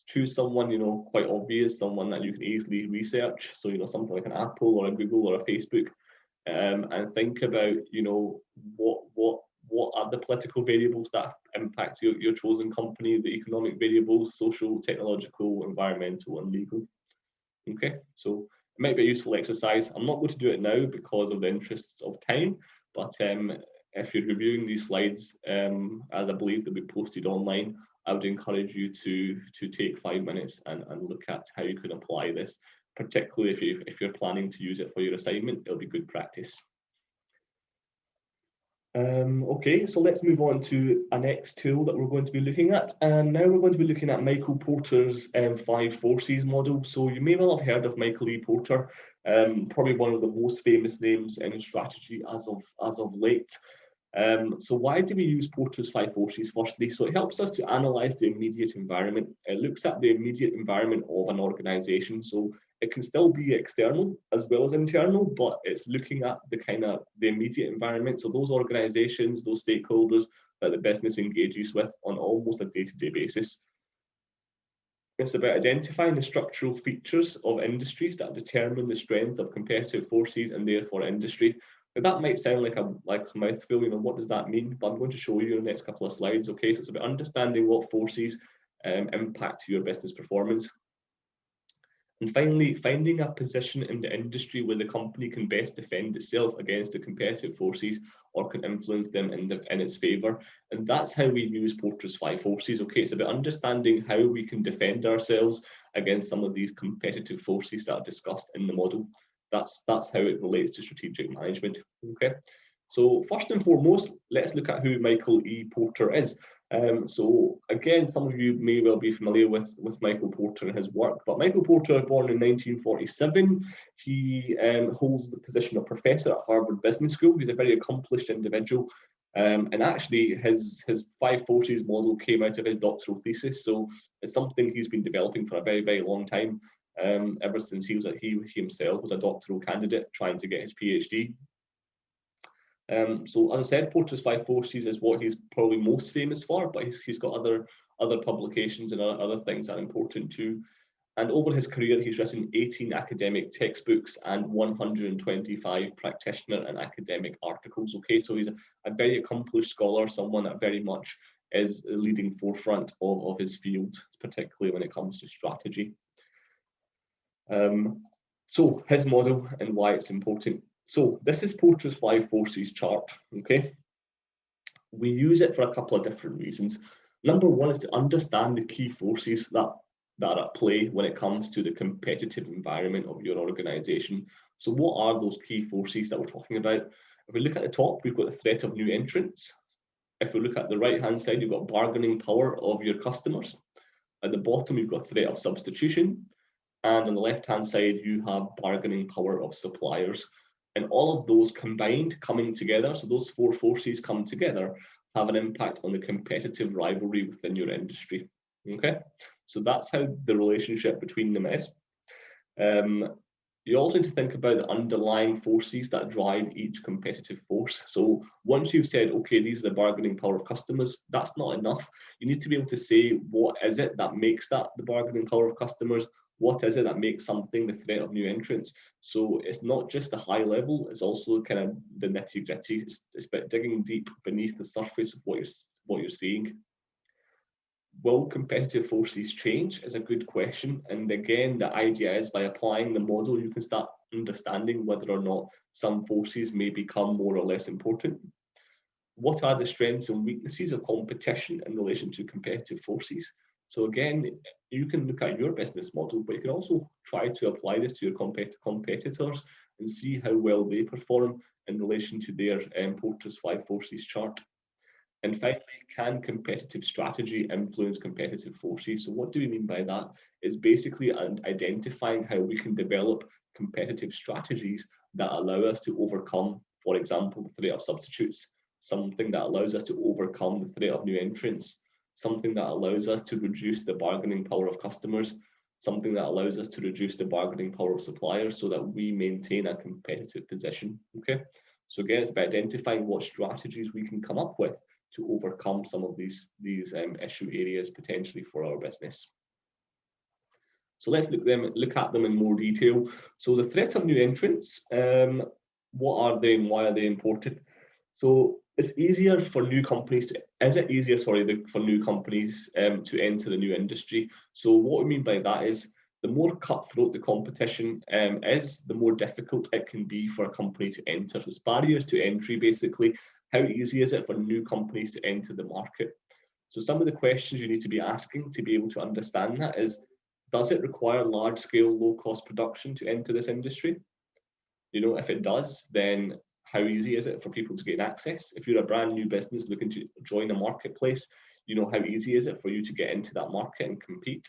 choose someone, you know, quite obvious, someone that you can easily research. So, you know, something like an Apple or a Google or a Facebook. And think about, you know, what are the political variables that impact your chosen company, the economic variables, social, technological, environmental, and legal. Okay, so it might be a useful exercise. I'm not going to do it now because of the interests of time, but if you're reviewing these slides, as I believe they'll be posted online, I would encourage you to take 5 minutes and look at how you can apply this, particularly if you're planning to use it for your assignment. It'll be good practice. Okay, so let's move on to a next tool that we're going to be looking at. And now we're going to be looking at Michael Porter's 5 forces model. So you may well have heard of Michael E. Porter, probably one of the most famous names in strategy as of late. So why do we use Porter's 5 forces? Firstly, so it helps us to analyze the immediate environment. It looks at the immediate environment of an organization. So it can still be external as well as internal, but it's looking at the immediate environment. So those organizations, those stakeholders that the business engages with on almost a day-to-day basis. It's about identifying the structural features of industries that determine the strength of competitive forces and therefore industry. Now that might sound like a mouthful, you know, what does that mean? But I'm going to show you in the next couple of slides, okay? So it's about understanding what forces impact your business performance. And finally, finding a position in the industry where the company can best defend itself against the competitive forces or can influence them in its favour. And that's how we use Porter's 5 forces. Okay, it's about understanding how we can defend ourselves against some of these competitive forces that are discussed in the model. That's how it relates to strategic management. Okay, so first and foremost, let's look at who Michael E. Porter is. So again, some of you may well be familiar with Michael Porter and his work, but Michael Porter, born in 1947, he holds the position of professor at Harvard Business School. He's a very accomplished individual, and actually his 5 forces model came out of his doctoral thesis, so it's something he's been developing for a very long time, ever since he himself was a doctoral candidate trying to get his PhD. So as I said, Porter's 5 forces is what he's probably most famous for, but he's got other publications and other things that are important too. And over his career, he's written 18 academic textbooks and 125 practitioner and academic articles. Okay, so he's a very accomplished scholar, someone that very much is the leading forefront of his field, particularly when it comes to strategy. So his model and why it's important. So this is Porter's 5 forces chart, okay? We use it for a couple of different reasons. Number one is to understand the key forces that are at play when it comes to the competitive environment of your organization. So what are those key forces that we're talking about? If we look at the top, we've got the threat of new entrants. If we look at the right-hand side, you've got bargaining power of your customers. At the bottom, you've got threat of substitution. And on the left-hand side, you have bargaining power of suppliers. And all of those combined, coming together, so those 4 forces come together, have an impact on the competitive rivalry within your industry. Okay, so that's how the relationship between them is. You also need to think about the underlying forces that drive each competitive force. So once you've said, okay, these are the bargaining power of customers, that's not enough. You need to be able to say, what is it that makes that the bargaining power of customers? What is it that makes something the threat of new entrants? So it's not just the high level, it's also kind of the nitty gritty. It's about digging deep beneath the surface of what you're seeing. Will competitive forces change is a good question. And again, the idea is by applying the model, you can start understanding whether or not some forces may become more or less important. What are the strengths and weaknesses of competition in relation to competitive forces? So again, you can look at your business model, but you can also try to apply this to your competitors and see how well they perform in relation to their Porter's 5 forces chart. And finally, can competitive strategy influence competitive forces? So what do we mean by that? Is basically identifying how we can develop competitive strategies that allow us to overcome, for example, the threat of substitutes, something that allows us to overcome the threat of new entrants, something that allows us to reduce the bargaining power of customers, something that allows us to reduce the bargaining power of suppliers so that we maintain a competitive position, okay? So again, it's about identifying what strategies we can come up with to overcome some of these issue areas potentially for our business. So let's look at them in more detail. So the threat of new entrants, what are they and why are they important? So it's easier for new companies to, for new companies to enter the new industry. So what we mean by that is the more cutthroat the competition is, the more difficult it can be for a company to enter. So it's barriers to entry, basically. How easy is it for new companies to enter the market? So some of the questions you need to be asking to be able to understand that is, does it require large-scale, low-cost production to enter this industry? You know, if it does, then how easy is it for people to gain access? If you're a brand new business looking to join a marketplace, you know, how easy is it for you to get into that market and compete?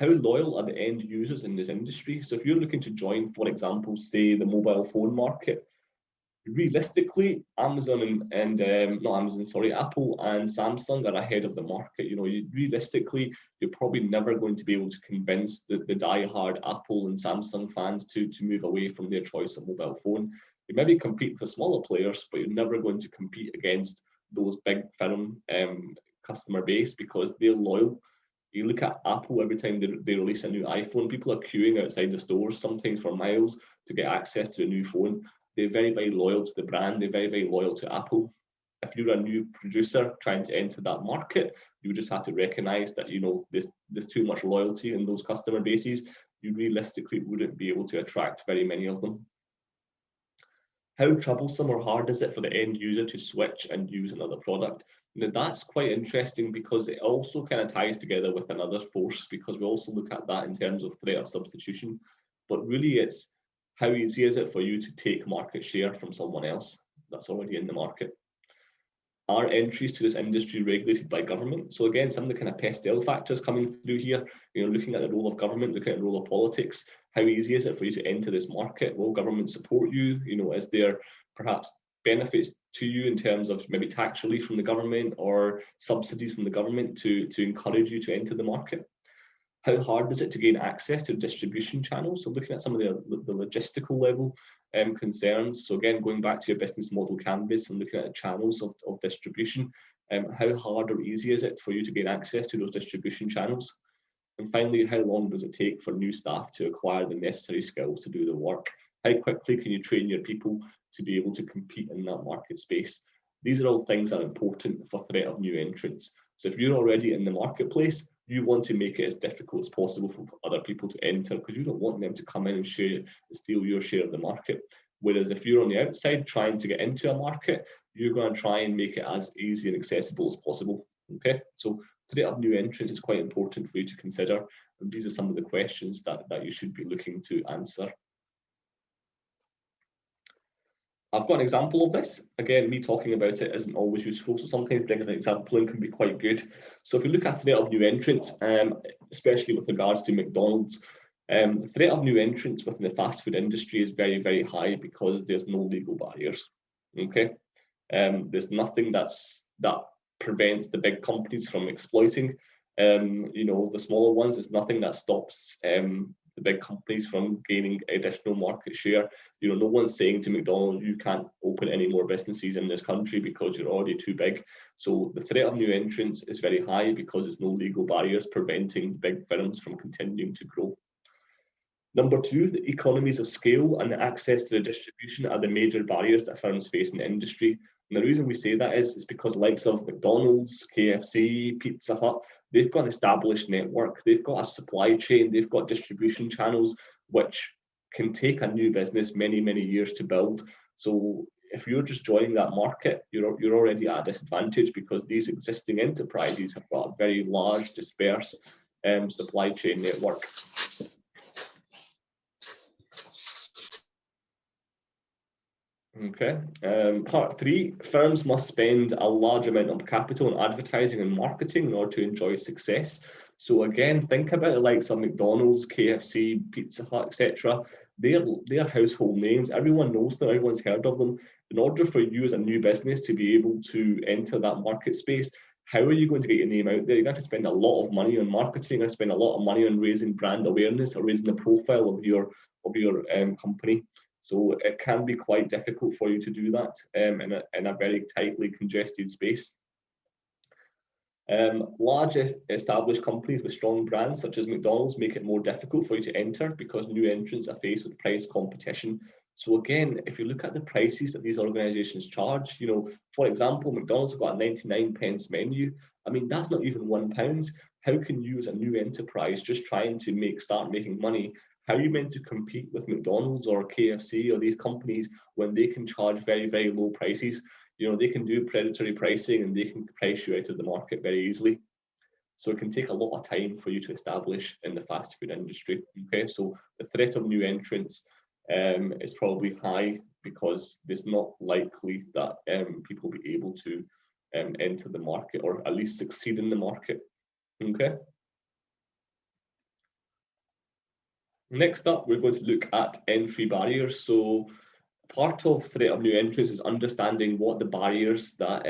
How loyal are the end users in this industry? So if you're looking to join, for example, say the mobile phone market, realistically, Apple and Samsung are ahead of the market. You know, realistically, you're probably never going to be able to convince the die-hard Apple and Samsung fans to move away from their choice of mobile phone. You maybe compete with the smaller players, but you're never going to compete against those big firm customer base because they're loyal. You look at Apple, every time they release a new iPhone, people are queuing outside the stores, sometimes for miles, to get access to a new phone. They're very, very loyal to the brand. They're very, very loyal to Apple. If you're a new producer trying to enter that market, you just have to recognize that, you know, there's too much loyalty in those customer bases. You realistically wouldn't be able to attract very many of them. How troublesome or hard is it for the end user to switch and use another product? Now, that's quite interesting because it also kind of ties together with another force, because we also look at that in terms of threat of substitution. But really, it's how easy is it for you to take market share from someone else that's already in the market? Are entries to this industry regulated by government? So again, some of the kind of PESTEL factors coming through here, you know, looking at the role of government, looking at the role of politics. How easy is it for you to enter this market? Will government support you? You know, is there perhaps benefits to you in terms of maybe tax relief from the government or subsidies from the government to encourage you to enter the market? How hard is it to gain access to distribution channels? So looking at some of the logistical level concerns. So again, going back to your business model canvas and looking at the channels of distribution, how hard or easy is it for you to gain access to those distribution channels? And finally, how long does it take for new staff to acquire the necessary skills to do the work? How quickly can you train your people to be able to compete in that market space? These are all things that are important for threat of new entrants. So if you're already in the marketplace, you want to make it as difficult as possible for other people to enter, because you don't want them to come in and steal your share of the market. Whereas if you're on the outside trying to get into a market, you're going to try and make it as easy and accessible as possible. Okay, so threat of new entrants is quite important for you to consider. And these are some of the questions that you should be looking to answer. I've got an example of this. Again, me talking about it isn't always useful, so sometimes bringing an example in can be quite good. So if you look at threat of new entrants, especially with regards to McDonald's, the threat of new entrants within the fast food industry is very, very high because there's no legal barriers. Okay, there's nothing that prevents the big companies from exploiting, the smaller ones. There's nothing that stops the big companies from gaining additional market share. No one's saying to McDonald's, you can't open any more businesses in this country because you're already too big. So the threat of new entrants is very high because there's no legal barriers preventing the big firms from continuing to grow. Number two, the economies of scale and the access to the distribution are the major barriers that firms face in the industry. And the reason we say that is because the likes of McDonald's, KFC, Pizza Hut, they've got an established network, they've got a supply chain, they've got distribution channels, which can take a new business many, many years to build. So if you're just joining that market, you're already at a disadvantage because these existing enterprises have got a very large, dispersed supply chain network. Okay, part three, firms must spend a large amount of capital on advertising and marketing in order to enjoy success. So again, think about the likes of McDonald's, KFC, Pizza Hut, etc. They're household names. Everyone knows them, everyone's heard of them. In order for you as a new business to be able to enter that market space, how are you going to get your name out there? You're going to have to spend a lot of money on marketing, and spend a lot of money on raising brand awareness or raising the profile of your company. So it can be quite difficult for you to do that in a very tightly congested space. Large established companies with strong brands such as McDonald's make it more difficult for you to enter because new entrants are faced with price competition. So again, if you look at the prices that these organizations charge, for example, McDonald's have got a 99p menu. I mean, that's not even £1. How can you as a new enterprise just trying to start making money, how are you meant to compete with McDonald's or KFC or these companies when they can charge very, very low prices? They can do predatory pricing and they can price you out of the market very easily. So it can take a lot of time for you to establish in the fast food industry. Okay, so the threat of new entrants is probably high because it's not likely that people will be able to enter the market or at least succeed in the market. Okay. Next up, we're going to look at entry barriers. So part of threat of new entrants is understanding what the barriers that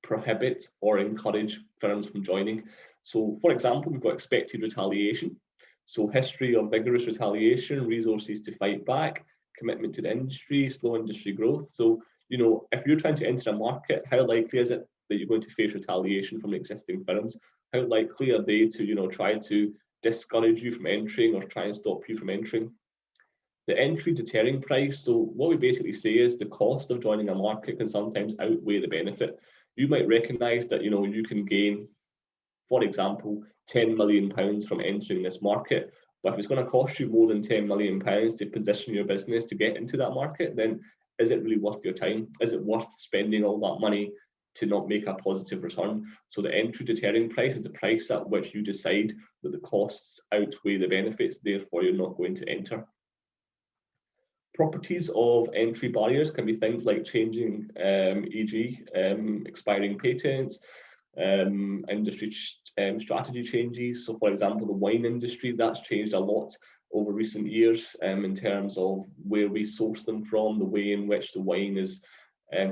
prohibit or encourage firms from joining. So for example, we've got expected retaliation. So history of vigorous retaliation, resources to fight back, commitment to the industry, slow industry growth. So, if you're trying to enter a market, how likely is it that you're going to face retaliation from existing firms? How likely are they to, try to discourage you from entering or try and stop you from entering? The entry deterring price. So what we basically say is the cost of joining a market can sometimes outweigh the benefit. You might recognize that, you can gain, for example, £10 million from entering this market. But if it's going to cost you more than £10 million to position your business to get into that market, then is it really worth your time? Is it worth spending all that money to not make a positive return? So the entry deterring price is the price at which you decide that the costs outweigh the benefits, therefore you're not going to enter. Properties of entry barriers can be things like changing, e.g., expiring patents, industry strategy changes. So for example, the wine industry, that's changed a lot over recent years in terms of where we source them from, the way in which the wine is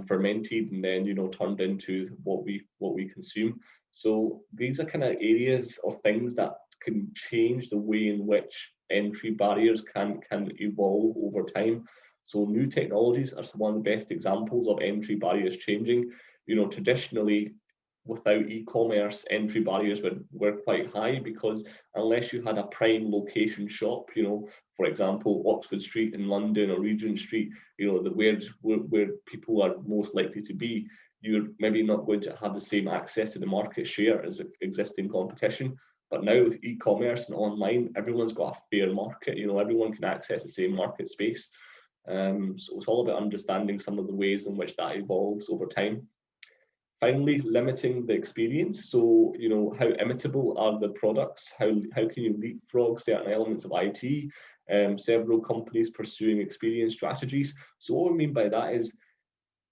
fermented and then turned into what we consume. So these are kind of areas of things that can change the way in which entry barriers can evolve over time. So new technologies are one of the best examples of entry barriers changing. Traditionally, without e-commerce, entry barriers were quite high because unless you had a prime location shop, for example, Oxford Street in London or Regent Street, where people are most likely to be, you're maybe not going to have the same access to the market share as existing competition. But now with e-commerce and online, everyone's got a fair market. Everyone can access the same market space. So it's all about understanding some of the ways in which that evolves over time. Finally, limiting the experience. So, how imitable are the products? How can you leapfrog certain elements of IT? Several companies pursuing experience strategies. So what we mean by that is,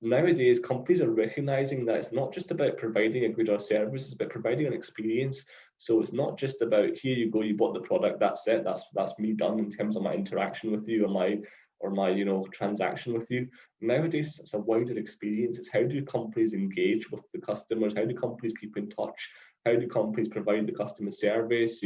nowadays companies are recognizing that it's not just about providing a good or service, it's about providing an experience. So it's not just about, here you go, you bought the product, that's it, that's me done in terms of my interaction with you, or my transaction with you. Nowadays, it's a wider experience. It's how do companies engage with the customers? How do companies keep in touch? How do companies provide the customer service?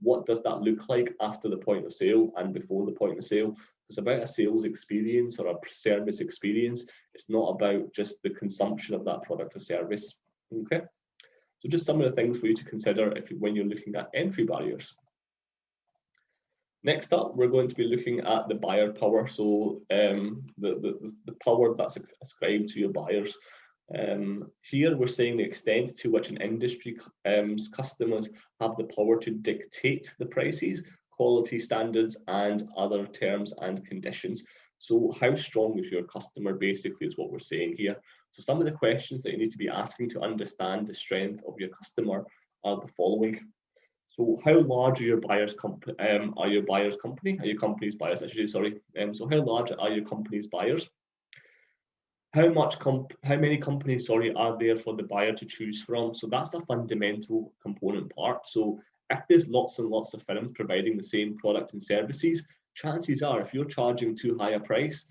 What does that look like after the point of sale and before the point of sale? It's about a sales experience or a service experience. It's not about just the consumption of that product or service. Okay, so just some of the things for you to consider when you're looking at entry barriers. Next up, we're going to be looking at the buyer power, so the power that's ascribed to your buyers. Here we're saying the extent to which an industry customers have the power to dictate the prices, quality standards, and other terms and conditions. So how strong is your customer, basically, is what we're saying here. So some of the questions that you need to be asking to understand the strength of your customer are the following. So how large are your buyers' company? Are your company's buyers? So how large are your company's buyers? How many companies, are there for the buyer to choose from? So that's a fundamental component part. So if there's lots and lots of firms providing the same product and services, chances are, if you're charging too high a price,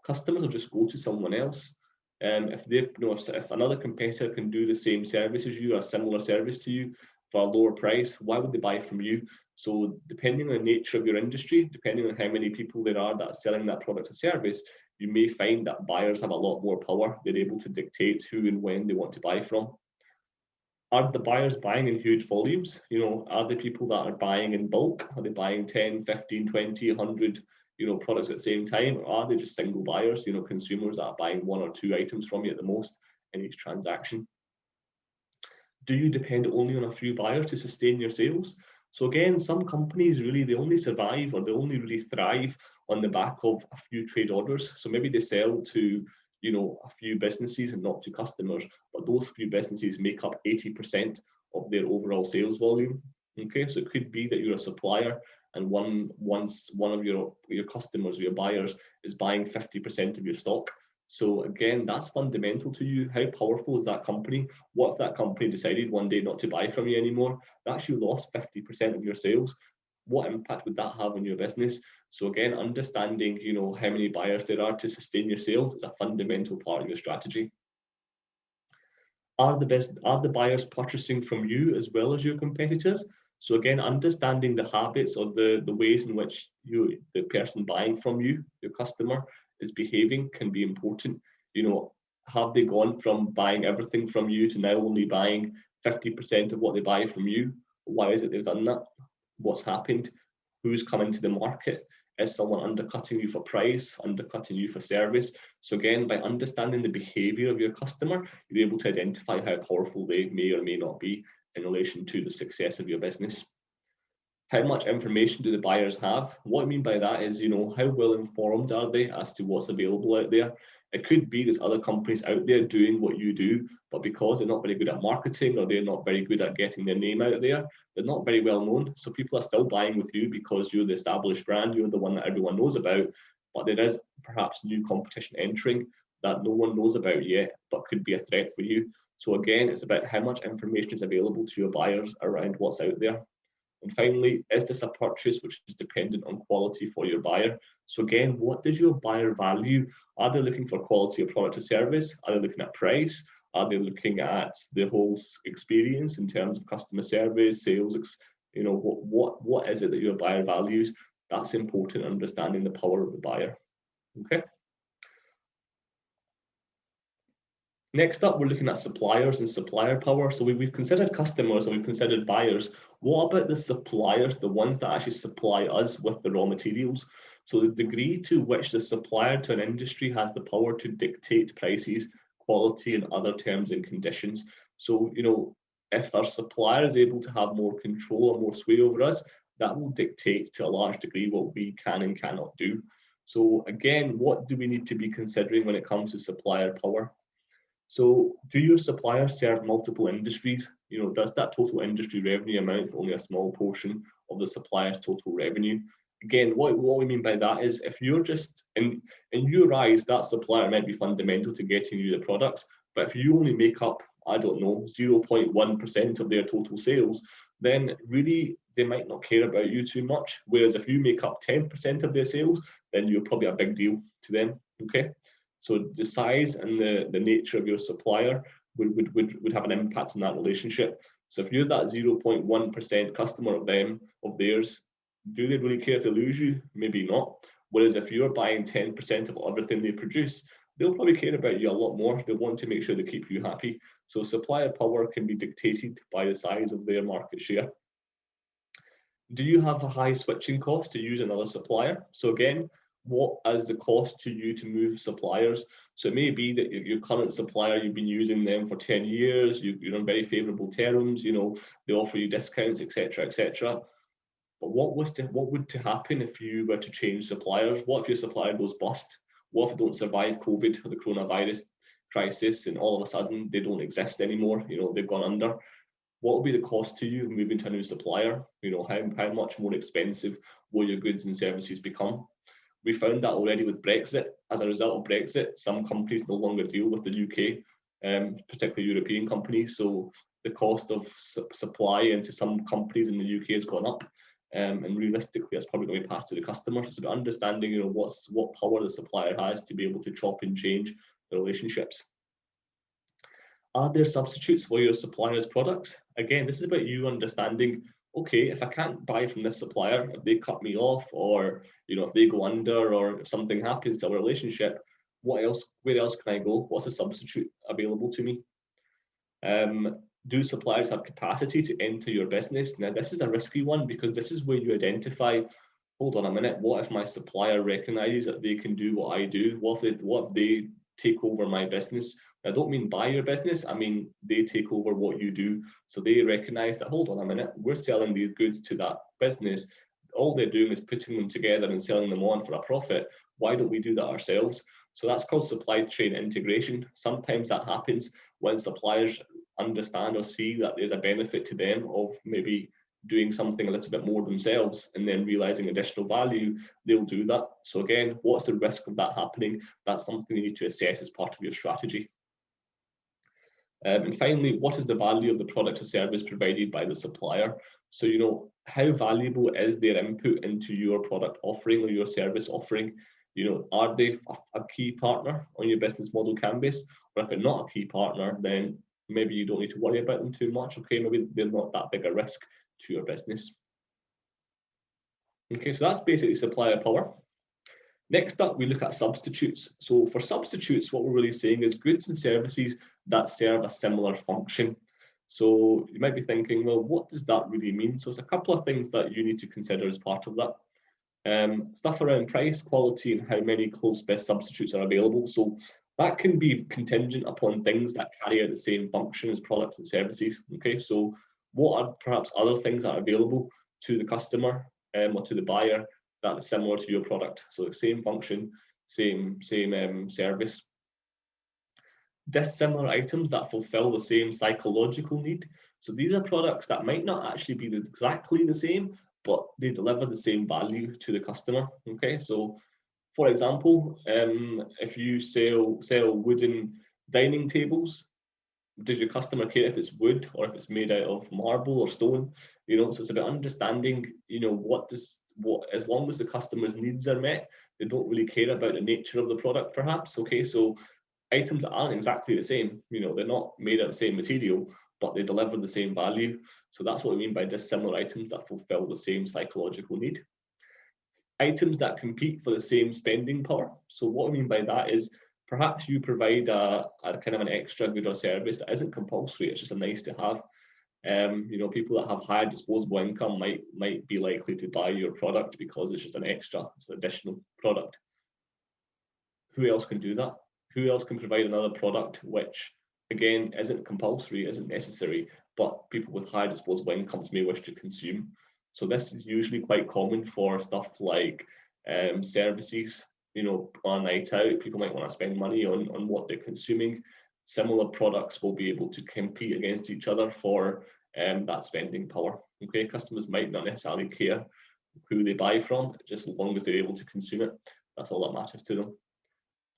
customers will just go to someone else. If another competitor can do the same service as you, or a similar service to you, for a lower price, why would they buy from you? So depending on the nature of your industry, depending on how many people there are that are selling that product or service, you may find that buyers have a lot more power. They're able to dictate who and when they want to buy from. Are the buyers buying in huge volumes? Are the people that are buying in bulk? Are they buying 10, 15, 20, 100 products at the same time? Or are they just single buyers, consumers that are buying one or two items from you at the most in each transaction? Do you depend only on a few buyers to sustain your sales? So again, some companies really, they only survive, or they only really thrive on the back of a few trade orders. So maybe they sell to, a few businesses and not to customers, but those few businesses make up 80% of their overall sales volume. Okay, so it could be that you're a supplier and one of your customers or your buyers is buying 50% of your stock. So again, that's fundamental to you. How powerful is that company? What if that company decided one day not to buy from you anymore? That's, you lost 50% of your sales. What impact would that have on your business? So again, understanding, how many buyers there are to sustain your sales is a fundamental part of your strategy. Are the buyers purchasing from you as well as your competitors? So again, understanding the habits or the ways in which the person buying from you, your customer, is behaving can be important. Have they gone from buying everything from you to now only buying 50% of what they buy from you? Why is it they've done that? What's happened? Who's coming to the market? Is someone undercutting you for price, undercutting you for service? So again, by understanding the behavior of your customer, you're able to identify how powerful they may or may not be in relation to the success of your business. How much information do the buyers have? What I mean by that is, how well informed are they as to what's available out there? It could be there's other companies out there doing what you do, but because they're not very good at marketing, or they're not very good at getting their name out there, they're not very well known. So people are still buying with you because you're the established brand, you're the one that everyone knows about, but there is perhaps new competition entering that no one knows about yet, but could be a threat for you. So again, it's about how much information is available to your buyers around what's out there. And finally, is this a purchase which is dependent on quality for your buyer? So again, what does your buyer value? Are they looking for quality of product or service? Are they looking at price? Are they looking at the whole experience in terms of customer service, sales? What is it that your buyer values? That's important, understanding the power of the buyer. Okay. Next up, we're looking at suppliers and supplier power. So we've considered customers and we've considered buyers. What about the suppliers, the ones that actually supply us with the raw materials? So the degree to which the supplier to an industry has the power to dictate prices, quality and other terms and conditions. So, you know, if our supplier is able to have more control or more sway over us, that will dictate to a large degree what we can and cannot do. So again, what do we need to be considering when it comes to supplier power? So do your suppliers serve multiple industries? You know, does that total industry revenue amount for only a small portion of the supplier's total revenue? Again, what we mean by that is if you're just, in your eyes, that supplier might be fundamental to getting you the products, but if you only make up, I don't know, 0.1% of their total sales, then really they might not care about you too much. Whereas if you make up 10% of their sales, then you're probably a big deal to them, okay? So the size and the nature of your supplier would have an impact on that relationship. So if you're that 0.1% customer of theirs, do they really care if they lose you? Maybe not. Whereas if you're buying 10% of everything they produce, they'll probably care about you a lot more. They want to make sure they keep you happy. So supplier power can be dictated by the size of their market share. Do you have a high switching cost to use another supplier? So again, what is the cost to you to move suppliers? So it may be that your current supplier, you've been using them for 10 years, you're on very favorable terms, you know, they offer you discounts, etc., etc. But what would to happen if you were to change suppliers? What if your supplier goes bust? What if they don't survive COVID or the coronavirus crisis and all of a sudden they don't exist anymore? You know, they've gone under. What will be the cost to you moving to a new supplier? You know, how much more expensive will your goods and services become? We found that already with Brexit. As a result of Brexit, some companies no longer deal with the UK, particularly European companies. So the cost of supply into some companies in the UK has gone up. And realistically, that's probably going to be passed to the customer. So it's about understanding, you know, what power the supplier has to be able to chop and change the relationships. Are there substitutes for your supplier's products? Again, this is about you understanding, okay, if I can't buy from this supplier, if they cut me off, or you know, if they go under, or if something happens to our relationship, what else? Where else can I go? What's a substitute available to me? Do suppliers have capacity to enter your business? Now, this is a risky one because this is where you identify, hold on a minute, what if my supplier recognizes that they can do what I do? What if they take over my business? I don't mean buy your business, I mean they take over what you do. So they recognize that, hold on a minute, we're selling these goods to that business. All they're doing is putting them together and selling them on for a profit. Why don't we do that ourselves? So that's called supply chain integration. Sometimes that happens when suppliers understand or see that there's a benefit to them of maybe doing something a little bit more themselves and then realizing additional value, they'll do that. So again, what's the risk of that happening? That's something you need to assess as part of your strategy. And finally, what is the value of the product or service provided by the supplier? So, you know, how valuable is their input into your product offering or your service offering? You know, are they a key partner on your business model canvas? Or if they're not a key partner, then maybe you don't need to worry about them too much. Okay, maybe they're not that big a risk to your business. Okay, so that's basically supplier power. Next up, we look at substitutes. So for substitutes, what we're really saying is goods and services that serve a similar function. So you might be thinking, well, what does that really mean? So it's a couple of things that you need to consider as part of that. Stuff around price, quality, and how many close best substitutes are available. So that can be contingent upon things that carry out the same function as products and services. Okay, so what are perhaps other things that are available to the customer or to the buyer that is similar to your product? So the same function, same service. Dissimilar items that fulfill the same psychological need. So these are products that might not actually be exactly the same, but they deliver the same value to the customer. Okay, so for example, if you sell wooden dining tables, does your customer care if it's wood or if it's made out of marble or stone? You know, so it's about understanding, you know, as long as the customer's needs are met, they don't really care about the nature of the product, perhaps. Okay, so items that aren't exactly the same, you know, they're not made of the same material, but they deliver the same value. So that's what we mean by dissimilar items that fulfill the same psychological need. Items that compete for the same spending power. So what I mean by that is perhaps you provide a kind of an extra good or service that isn't compulsory, it's just a nice to have. You know, people that have higher disposable income might be likely to buy your product because it's just an extra, it's an additional product. Who else can do that? Who else can provide another product which, again, isn't compulsory, isn't necessary, but people with high disposable incomes may wish to consume? So this is usually quite common for stuff like services. On a night out, people might want to spend money on what they're consuming. Similar products will be able to compete against each other for that spending power. Okay, customers might not necessarily care who they buy from, just as long as they're able to consume it. That's all that matters to them.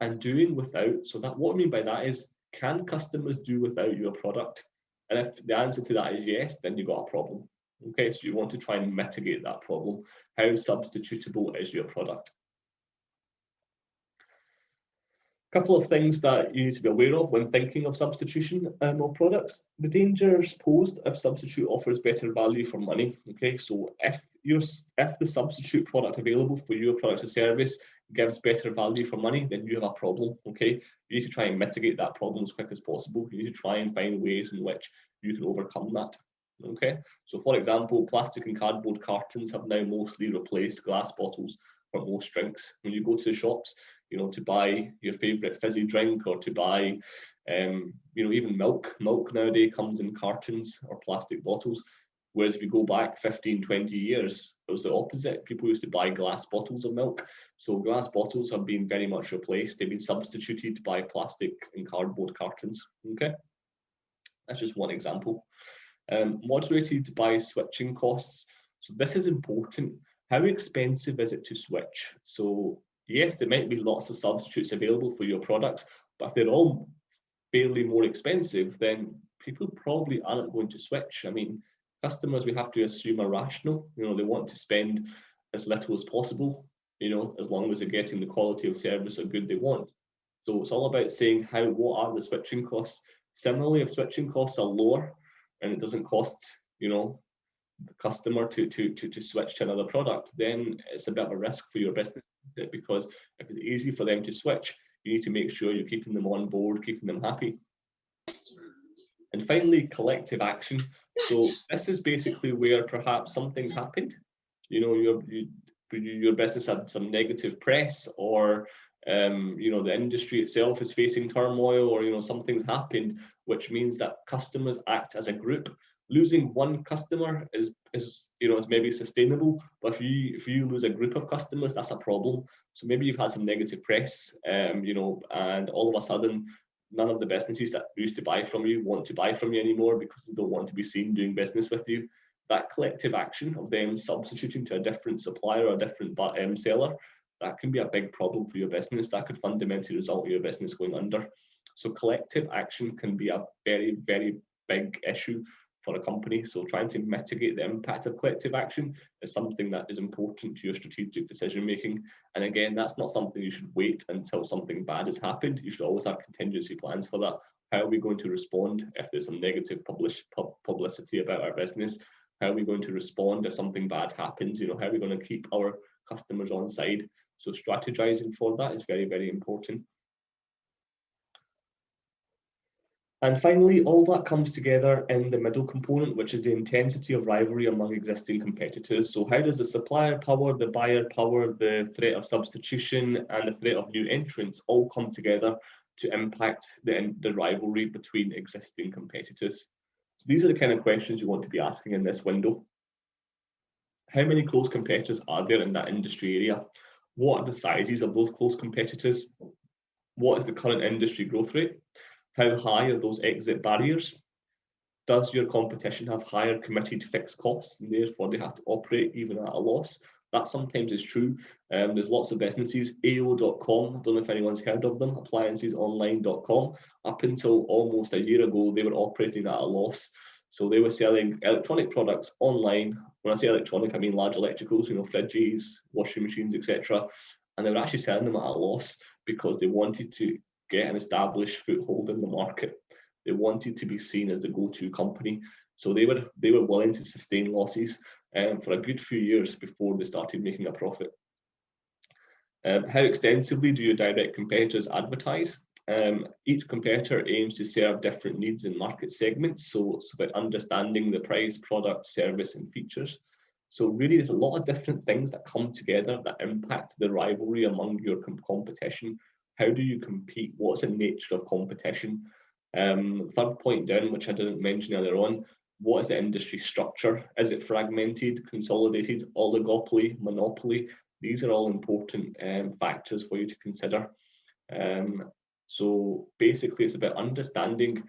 And doing without, so that what I mean by that is, can customers do without your product? And if the answer to that is yes, then you've got a problem. Okay, so you want to try and mitigate that problem. How substitutable is your product? Couple of things that you need to be aware of when thinking of substitution of products. The dangers posed if substitute offers better value for money. Okay, so if the substitute product available for your product or service gives better value for money, then you have a problem. Okay, you need to try and mitigate that problem as quick as possible. You need to try and find ways in which you can overcome that. Okay, so for example, plastic and cardboard cartons have now mostly replaced glass bottles for most drinks. When you go to the shops, to buy your favorite fizzy drink, or to buy, even milk. Milk nowadays comes in cartons or plastic bottles. Whereas if you go back 15, 20 years, it was the opposite. People used to buy glass bottles of milk. So glass bottles have been very much replaced. They've been substituted by plastic and cardboard cartons. Okay, that's just one example. Moderated by switching costs. So this is important. How expensive is it to switch? So yes, there might be lots of substitutes available for your products, but if they're all fairly more expensive, then people probably aren't going to switch. I mean, customers, we have to assume, are rational. They want to spend as little as possible, as long as they're getting the quality of service or good they want. So it's all about saying what are the switching costs. Similarly, if switching costs are lower and it doesn't cost, the customer to switch to another product, then it's a bit of a risk for your business, because if it's easy for them to switch, you need to make sure you're keeping them on board, keeping them happy. And finally, collective action. So this is basically where perhaps something's happened. Your business had some negative press, or the industry itself is facing turmoil, or something's happened, which means that customers act as a group. Losing one customer is maybe sustainable, but if you lose a group of customers, that's a problem. So maybe you've had some negative press, and all of a sudden, none of the businesses that used to buy from you want to buy from you anymore because they don't want to be seen doing business with you. That collective action of them substituting to a different supplier or a different seller, that can be a big problem for your business. That could fundamentally result in your business going under. So collective action can be a very, very big issue for a company. So trying to mitigate the impact of collective action is something that is important to your strategic decision making. And again, that's not something you should wait until something bad has happened. You should always have contingency plans for that. How are we going to respond if there's some negative publicity about our business? How are we going to respond if something bad happens? How are we going to keep our customers on side? So strategizing for that is very, very important. And finally, all that comes together in the middle component, which is the intensity of rivalry among existing competitors. So how does the supplier power, the buyer power, the threat of substitution, and the threat of new entrants all come together to impact the rivalry between existing competitors? So these are the kind of questions you want to be asking in this window. How many close competitors are there in that industry area? What are the sizes of those close competitors? What is the current industry growth rate? How high are those exit barriers? Does your competition have higher committed fixed costs, and therefore they have to operate even at a loss? That sometimes is true. There's lots of businesses, AO.com, I don't know if anyone's heard of them, appliancesonline.com. Up until almost a year ago, they were operating at a loss. So they were selling electronic products online. When I say electronic, I mean large electricals, fridges, washing machines, etc. And they were actually selling them at a loss because they wanted to get an established foothold in the market. They wanted to be seen as the go-to company. So they were willing to sustain losses for a good few years before they started making a profit. How extensively do your direct competitors advertise? Each competitor aims to serve different needs in market segments. So it's about understanding the price, product, service, and features. So really, there's a lot of different things that come together that impact the rivalry among your competition. How do you compete? What's the nature of competition? Third point down, which I didn't mention earlier on, what is the industry structure? Is it fragmented, consolidated, oligopoly, monopoly? These are all important factors for you to consider. So basically, it's about understanding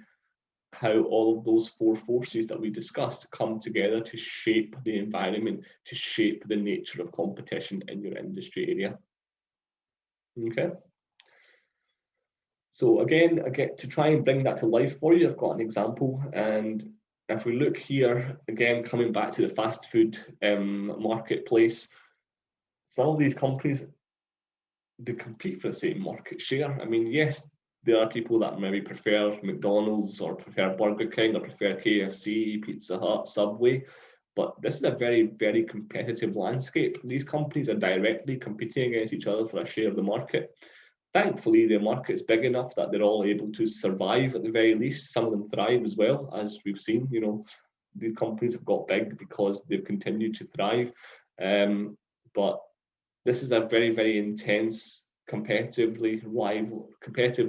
how all of those four forces that we discussed come together to shape the environment, to shape the nature of competition in your industry area. Okay. So again, I get to try and bring that to life for you. I've got an example, and if we look here, again, coming back to the fast food marketplace, some of these companies, they compete for the same market share. I mean, yes, there are people that maybe prefer McDonald's or prefer Burger King or prefer KFC, Pizza Hut, Subway, but this is a very, very competitive landscape. These companies are directly competing against each other for a share of the market. Thankfully, the market's big enough that they're all able to survive at the very least. Some of them thrive as well, as we've seen. You know, the companies have got big because they've continued to thrive. But this is a very, very intense competitive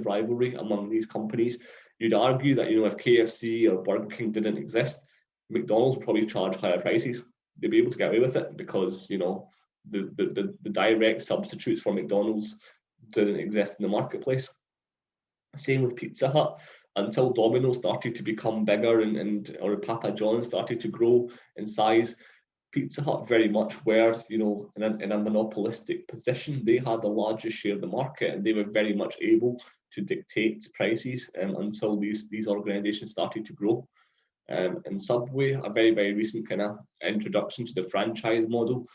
rivalry among these companies. You'd argue that, you know, if KFC or Burger King didn't exist, McDonald's would probably charge higher prices. They'd be able to get away with it because, you know, the direct substitutes for McDonald's didn't exist in the marketplace. Same with Pizza Hut. Until Domino's started to become bigger or Papa John's started to grow in size, Pizza Hut very much were, you know, in a monopolistic position. They had the largest share of the market, and they were very much able to dictate prices until these organizations started to grow. And Subway, a very, very recent kind of introduction to the franchise model,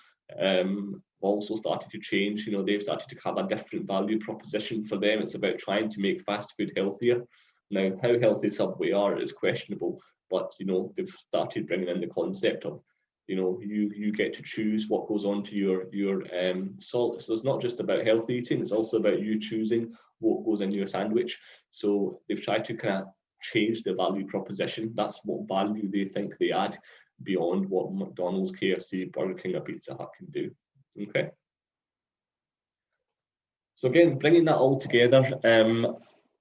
also started to change. You know, they've started to have a different value proposition for them. It's about trying to make fast food healthier. Now, how healthy Subway are is questionable, but, you know, they've started bringing in the concept of, you know, you get to choose what goes onto your salt. So it's not just about healthy eating, it's also about you choosing what goes in your sandwich. So they've tried to kind of change the value proposition. That's what value they think they add beyond what McDonald's, KFC, Burger King, or Pizza Hut can do. Okay. So again, bringing that all together,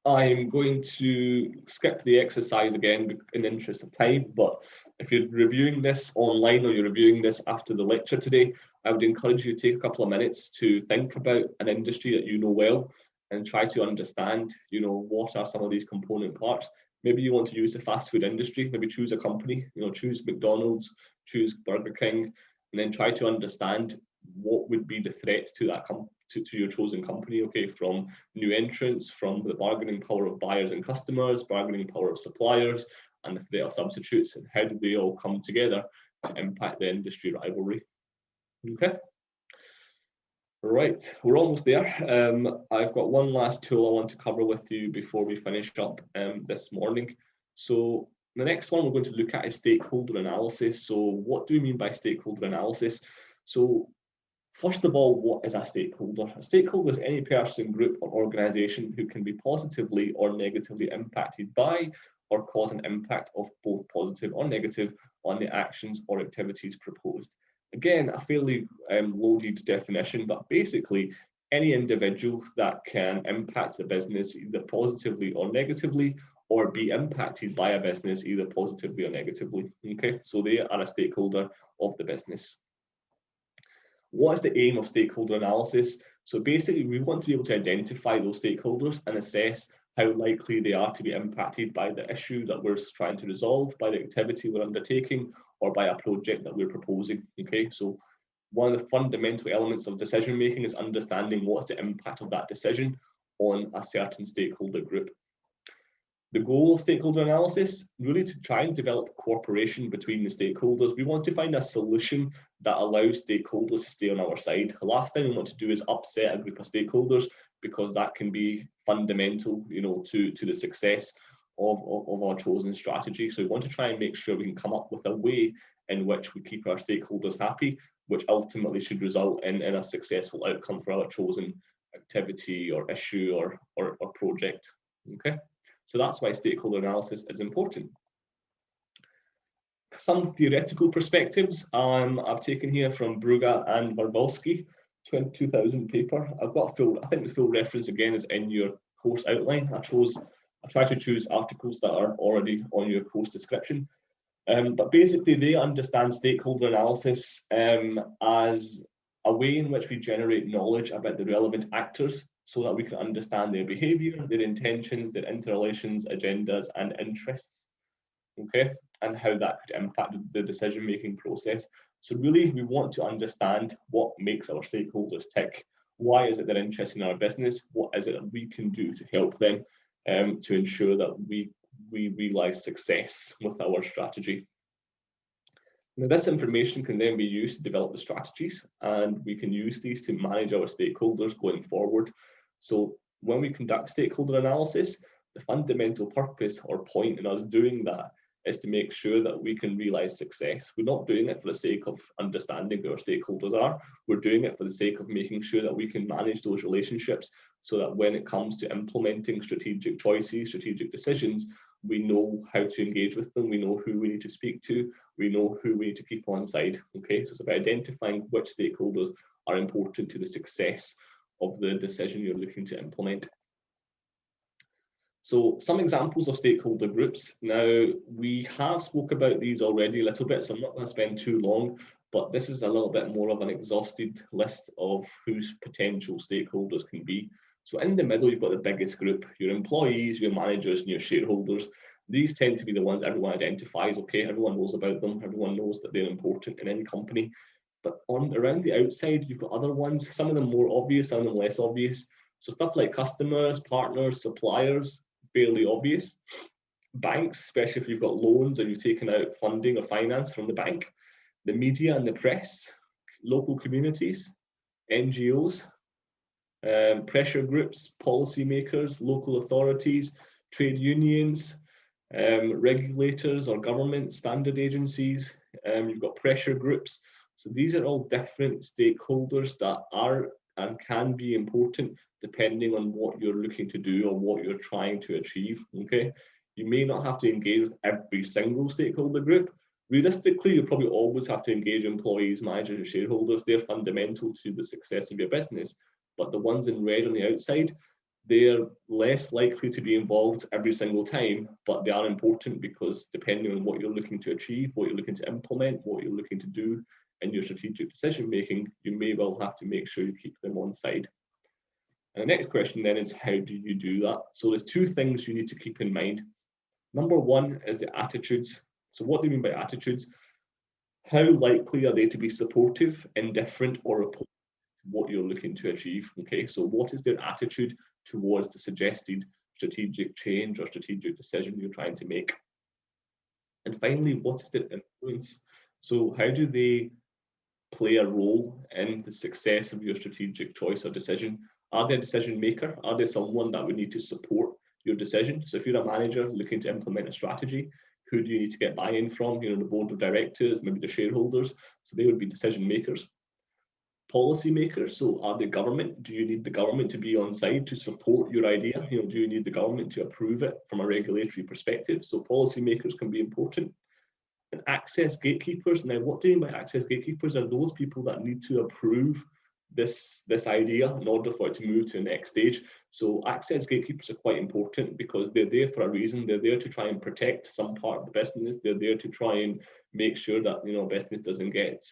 I'm going to skip the exercise again in the interest of time, but if you're reviewing this online or you're reviewing this after the lecture today, I would encourage you to take a couple of minutes to think about an industry that you know well and try to understand, you know, what are some of these component parts. Maybe you want to use the fast food industry, maybe choose a company, you know, choose McDonald's, choose Burger King, and then try to understand what would be the threats to that to your chosen company, okay, from new entrants, from the bargaining power of buyers and customers, bargaining power of suppliers, and the threat of substitutes, and how do they all come together to impact the industry rivalry. Okay. Right, we're almost there. I've got one last tool I want to cover with you before we finish up this morning. So the next one we're going to look at is stakeholder analysis. So what do we mean by stakeholder analysis? So first of all, what is a stakeholder? A stakeholder is any person, group, or organization who can be positively or negatively impacted by or cause an impact of both positive or negative on the actions or activities proposed. Again, a fairly loaded definition, but basically any individual that can impact the business either positively or negatively, or be impacted by a business either positively or negatively. Okay, so they are a stakeholder of the business. What is the aim of stakeholder analysis? So basically, we want to be able to identify those stakeholders and assess how likely they are to be impacted by the issue that we're trying to resolve, by the activity we're undertaking, or by a project that we're proposing. Okay, so one of the fundamental elements of decision making is understanding what's the impact of that decision on a certain stakeholder group. The goal of stakeholder analysis, really to try and develop cooperation between the stakeholders. We want to find a solution that allows stakeholders to stay on our side. The last thing we want to do is upset a group of stakeholders, because that can be fundamental, you know, to the success of our chosen strategy. So we want to try and make sure we can come up with a way in which we keep our stakeholders happy, which ultimately should result in a successful outcome for our chosen activity or issue or project. Okay. So that's why stakeholder analysis is important. Some theoretical perspectives I've taken here from Bruga and Warbolski 22,000 paper. I've got I think the full reference again is in your course outline. I try to choose articles that are already on your course description. But basically, they understand stakeholder analysis as a way in which we generate knowledge about the relevant actors so that we can understand their behavior, their intentions, their interrelations, agendas, and interests, okay, and how that could impact the decision-making process. So really, we want to understand what makes our stakeholders tick. Why is it they're interested in our business? What is it that we can do to help them to ensure that we realize success with our strategy? Now, this information can then be used to develop the strategies, and we can use these to manage our stakeholders going forward. So when we conduct stakeholder analysis, the fundamental purpose or point in us doing that is to make sure that we can realize success. We're not doing it for the sake of understanding who our stakeholders are. We're doing it for the sake of making sure that we can manage those relationships so that when it comes to implementing strategic choices, strategic decisions, we know how to engage with them, we know who we need to speak to, we know who we need to keep on side. Okay, so it's about identifying which stakeholders are important to the success of the decision you're looking to implement. So some examples of stakeholder groups. Now, we have spoke about these already a little bit, so I'm not going to spend too long, but this is a little bit more of an exhausted list of whose potential stakeholders can be. So in the middle, you've got the biggest group, your employees, your managers, and your shareholders. These tend to be the ones everyone identifies, okay, everyone knows about them, everyone knows that they're important in any company. But around the outside, you've got other ones, some of them more obvious, some of them less obvious. So stuff like customers, partners, suppliers, fairly obvious. Banks, especially if you've got loans or you've taken out funding or finance from the bank. The media and the press, local communities, NGOs, pressure groups, policymakers, local authorities, trade unions, regulators or government standard agencies. You've got pressure groups. So these are all different stakeholders that are and can be important depending on what you're looking to do or what you're trying to achieve, okay? You may not have to engage with every single stakeholder group. Realistically, you probably always have to engage employees, managers, and shareholders. They're fundamental to the success of your business. But the ones in red on the outside, they're less likely to be involved every single time, but they are important because depending on what you're looking to achieve, what you're looking to implement, what you're looking to do in your strategic decision making, you may well have to make sure you keep them on side. And the next question then is, how do you do that? So there's two things you need to keep in mind. Number one is the attitudes. So what do you mean by attitudes? How likely are they to be supportive, indifferent, or opposed to what you're looking to achieve? Okay, so what is their attitude towards the suggested strategic change or strategic decision you're trying to make? And finally, what is their influence? So how do they play a role in the success of your strategic choice or decision? Are they a decision maker? Are they someone that would need to support your decision? So if you're a manager looking to implement a strategy, who do you need to get buy-in from? You know, the board of directors, maybe the shareholders. So they would be decision makers. Policy makers, so are they government? Do you need the government to be on side to support your idea? You know, do you need the government to approve it from a regulatory perspective? So policy makers can be important. And access gatekeepers. Now, what do you mean by access gatekeepers? Are those people that need to approve this idea in order for it to move to the next stage. So access gatekeepers are quite important because they're there for a reason. They're there to try and protect some part of the business. They're there to try and make sure that, you know, business doesn't get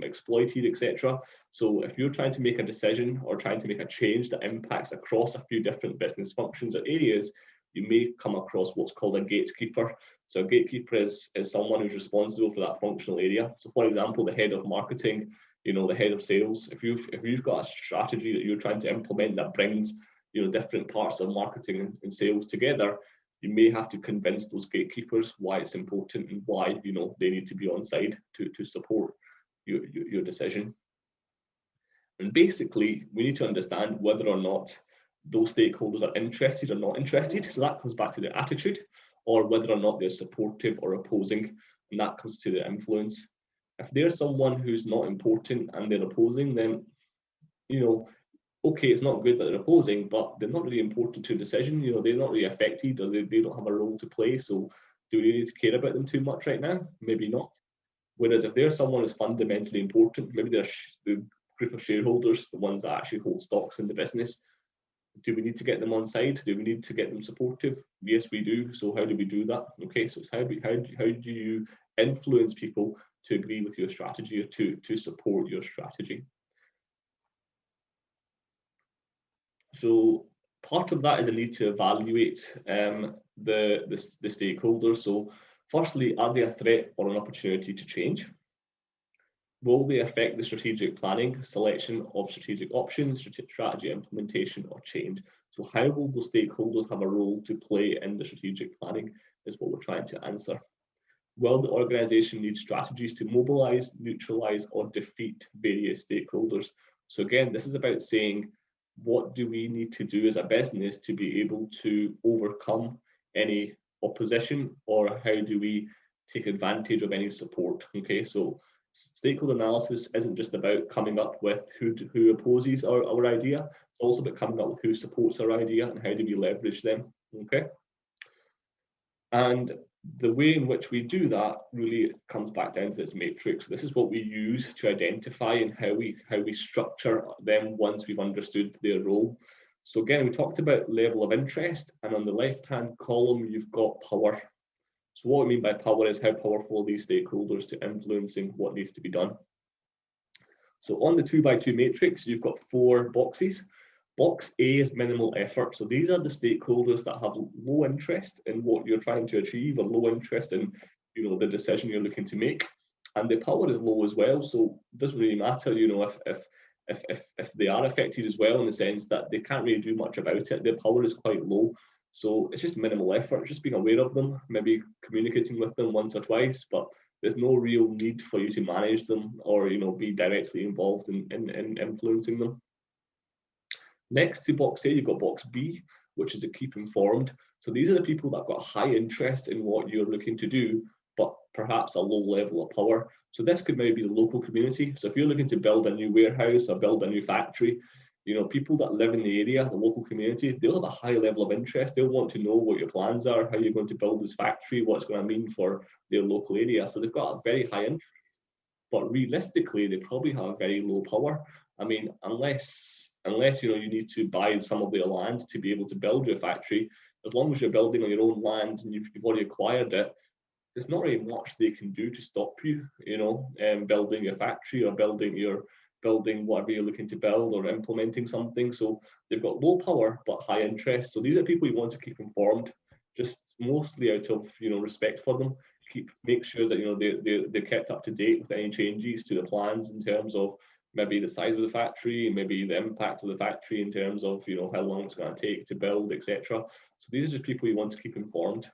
exploited, etc. So if you're trying to make a decision or trying to make a change that impacts across a few different business functions or areas, you may come across what's called a gatekeeper. So a gatekeeper is someone who's responsible for that functional area. So for example, the head of marketing, you know, the head of sales, if you've got a strategy that you're trying to implement that brings, you know, different parts of marketing and sales together, you may have to convince those gatekeepers why it's important and why, you know, they need to be on side to support your decision. And basically, we need to understand whether or not those stakeholders are interested or not interested. So that comes back to their attitude, or whether or not they're supportive or opposing, and that comes to their influence. If they're someone who's not important and they're opposing, then, you know, okay, it's not good that they're opposing, but they're not really important to a decision. You know, they're not really affected, or they don't have a role to play. So do we need to care about them too much right now? Maybe not. Whereas if they're someone who's fundamentally important, maybe they're group of shareholders, the ones that actually hold stocks in the business. Do we need to get them on side? Do we need to get them supportive? Yes, we do. So how do we do that? Okay, so it's how do you influence people to agree with your strategy or to support your strategy? So part of that is a need to evaluate the stakeholders. So firstly, are they a threat or an opportunity to change? Will they affect the strategic planning, selection of strategic options, strategy implementation, or change? So how will the stakeholders have a role to play in the strategic planning is what we're trying to answer. Will the organization need strategies to mobilize, neutralize, or defeat various stakeholders? So again, this is about saying, what do we need to do as a business to be able to overcome any opposition, or how do we take advantage of any support? Okay, so stakeholder analysis isn't just about coming up with who opposes our idea. It's also about coming up with who supports our idea and how do we leverage them. Okay, and the way in which we do that really comes back down to this matrix. This is what we use to identify and how we structure them once we've understood their role. So again, we talked about level of interest, and on the left-hand column, you've got power. So what I mean by power is how powerful are these stakeholders to influencing what needs to be done. So on the 2x2 matrix, you've got 4 boxes. Box A is minimal effort. So these are the stakeholders that have low interest in what you're trying to achieve, or low interest in the decision you're looking to make. And the power is low as well. So it doesn't really matter, if they are affected as well, in the sense that they can't really do much about it. Their power is quite low. So it's just minimal effort, just being aware of them, maybe communicating with them once or twice, but there's no real need for you to manage them or be directly involved in influencing them. Next to box A, you've got box B, which is a keep informed. So these are the people that have got high interest in what you're looking to do, but perhaps a low level of power. So this could maybe be the local community. So if you're looking to build a new warehouse or build a new factory, people that live in the area, the local community, they'll have a high level of interest. They'll want to know what your plans are, how you're going to build this factory, what's going to mean for their local area. So they've got a very high interest, but realistically, they probably have very low power. I mean, unless you need to buy some of their land to be able to build your factory, as long as you're building on your own land and you've already acquired it, there's not really much they can do to stop you, building your factory or building whatever you're looking to build or implementing something. So they've got low power but high interest. So these are people you want to keep informed, just mostly out of respect for them. Make sure that they're kept up to date with any changes to the plans in terms of maybe the size of the factory, maybe the impact of the factory in terms of how long it's going to take to build, etc. So these are just people you want to keep informed.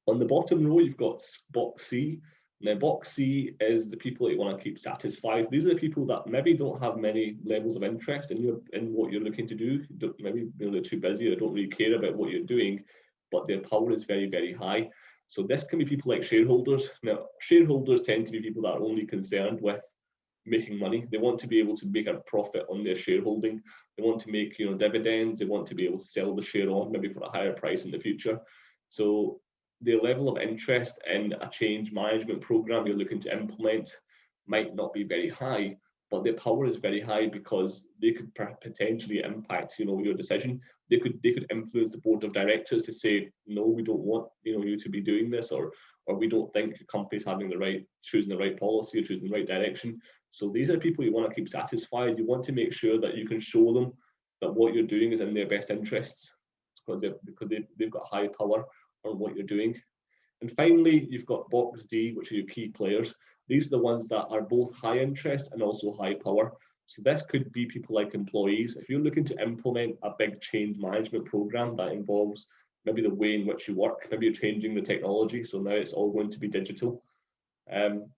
On the bottom row, you've got box C. Now, box C is the people that you want to keep satisfied. These are the people that maybe don't have many levels of interest in what you're looking to do. Maybe they're too busy, they don't really care about what you're doing, but their power is very, very high. So this can be people like shareholders. Now, shareholders tend to be people that are only concerned with making money. They want to be able to make a profit on their shareholding. They want to make dividends. They want to be able to sell the share on maybe for a higher price in the future. So their level of interest in a change management program you're looking to implement might not be very high, but their power is very high because they could potentially impact your decision. They could influence the board of directors to say, no, we don't want you to be doing this, or we don't think your company's choosing the right policy or choosing the right direction. So these are people you want to keep satisfied. You want to make sure that you can show them that what you're doing is in their best interests, because they've got high power on what you're doing. And finally, you've got box D, which are your key players. These are the ones that are both high interest and also high power. So this could be people like employees. If you're looking to implement a big change management program that involves maybe the way in which you work, maybe you're changing the technology, so now it's all going to be digital.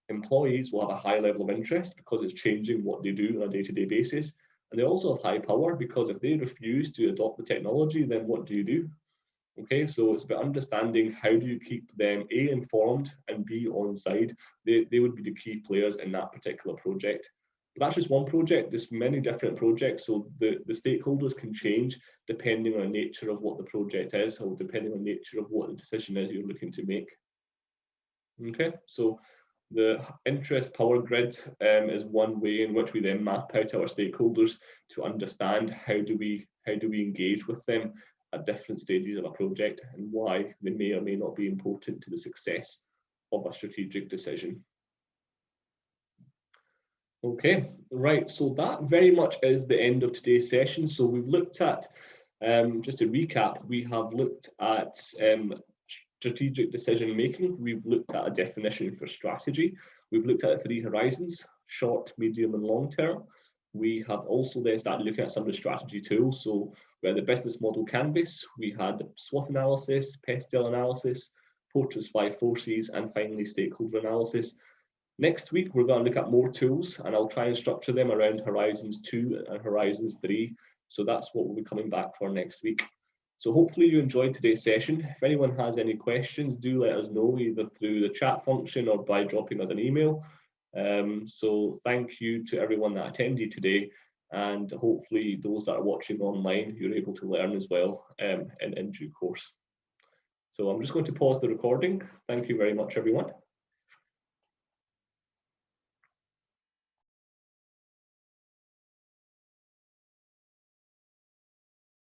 Employees will have a high level of interest because it's changing what they do on a day-to-day basis. And they also have high power because if they refuse to adopt the technology, then what do you do? Okay, so it's about understanding how do you keep them A, informed, and B, on side. They would be the key players in that particular project. But that's just one project. There's many different projects, so the stakeholders can change depending on the nature of what the project is, or depending on the nature of what the decision is you're looking to make. Okay, so The interest power grid is one way in which we then map out our stakeholders to understand how do we engage with them at different stages of a project and why they may or may not be important to the success of a strategic decision. Okay, right, so that very much is the end of today's session. So we've looked at, just to recap, we have looked at strategic decision making. We've looked at a definition for strategy. We've looked at the 3 horizons, short, medium and long term. We have also then started looking at some of the strategy tools. So we had the business model canvas, we had SWOT analysis, PESTLE analysis, Porter's 5 forces, and finally stakeholder analysis. Next week, we're going to look at more tools, and I'll try and structure them around Horizons 2 and Horizons 3. So that's what we'll be coming back for next week. So hopefully you enjoyed today's session. If anyone has any questions, do let us know either through the chat function or by dropping us an email. So thank you to everyone that attended today, and hopefully those that are watching online, you're able to learn as well in due course. So I'm just going to pause the recording. Thank you very much, everyone.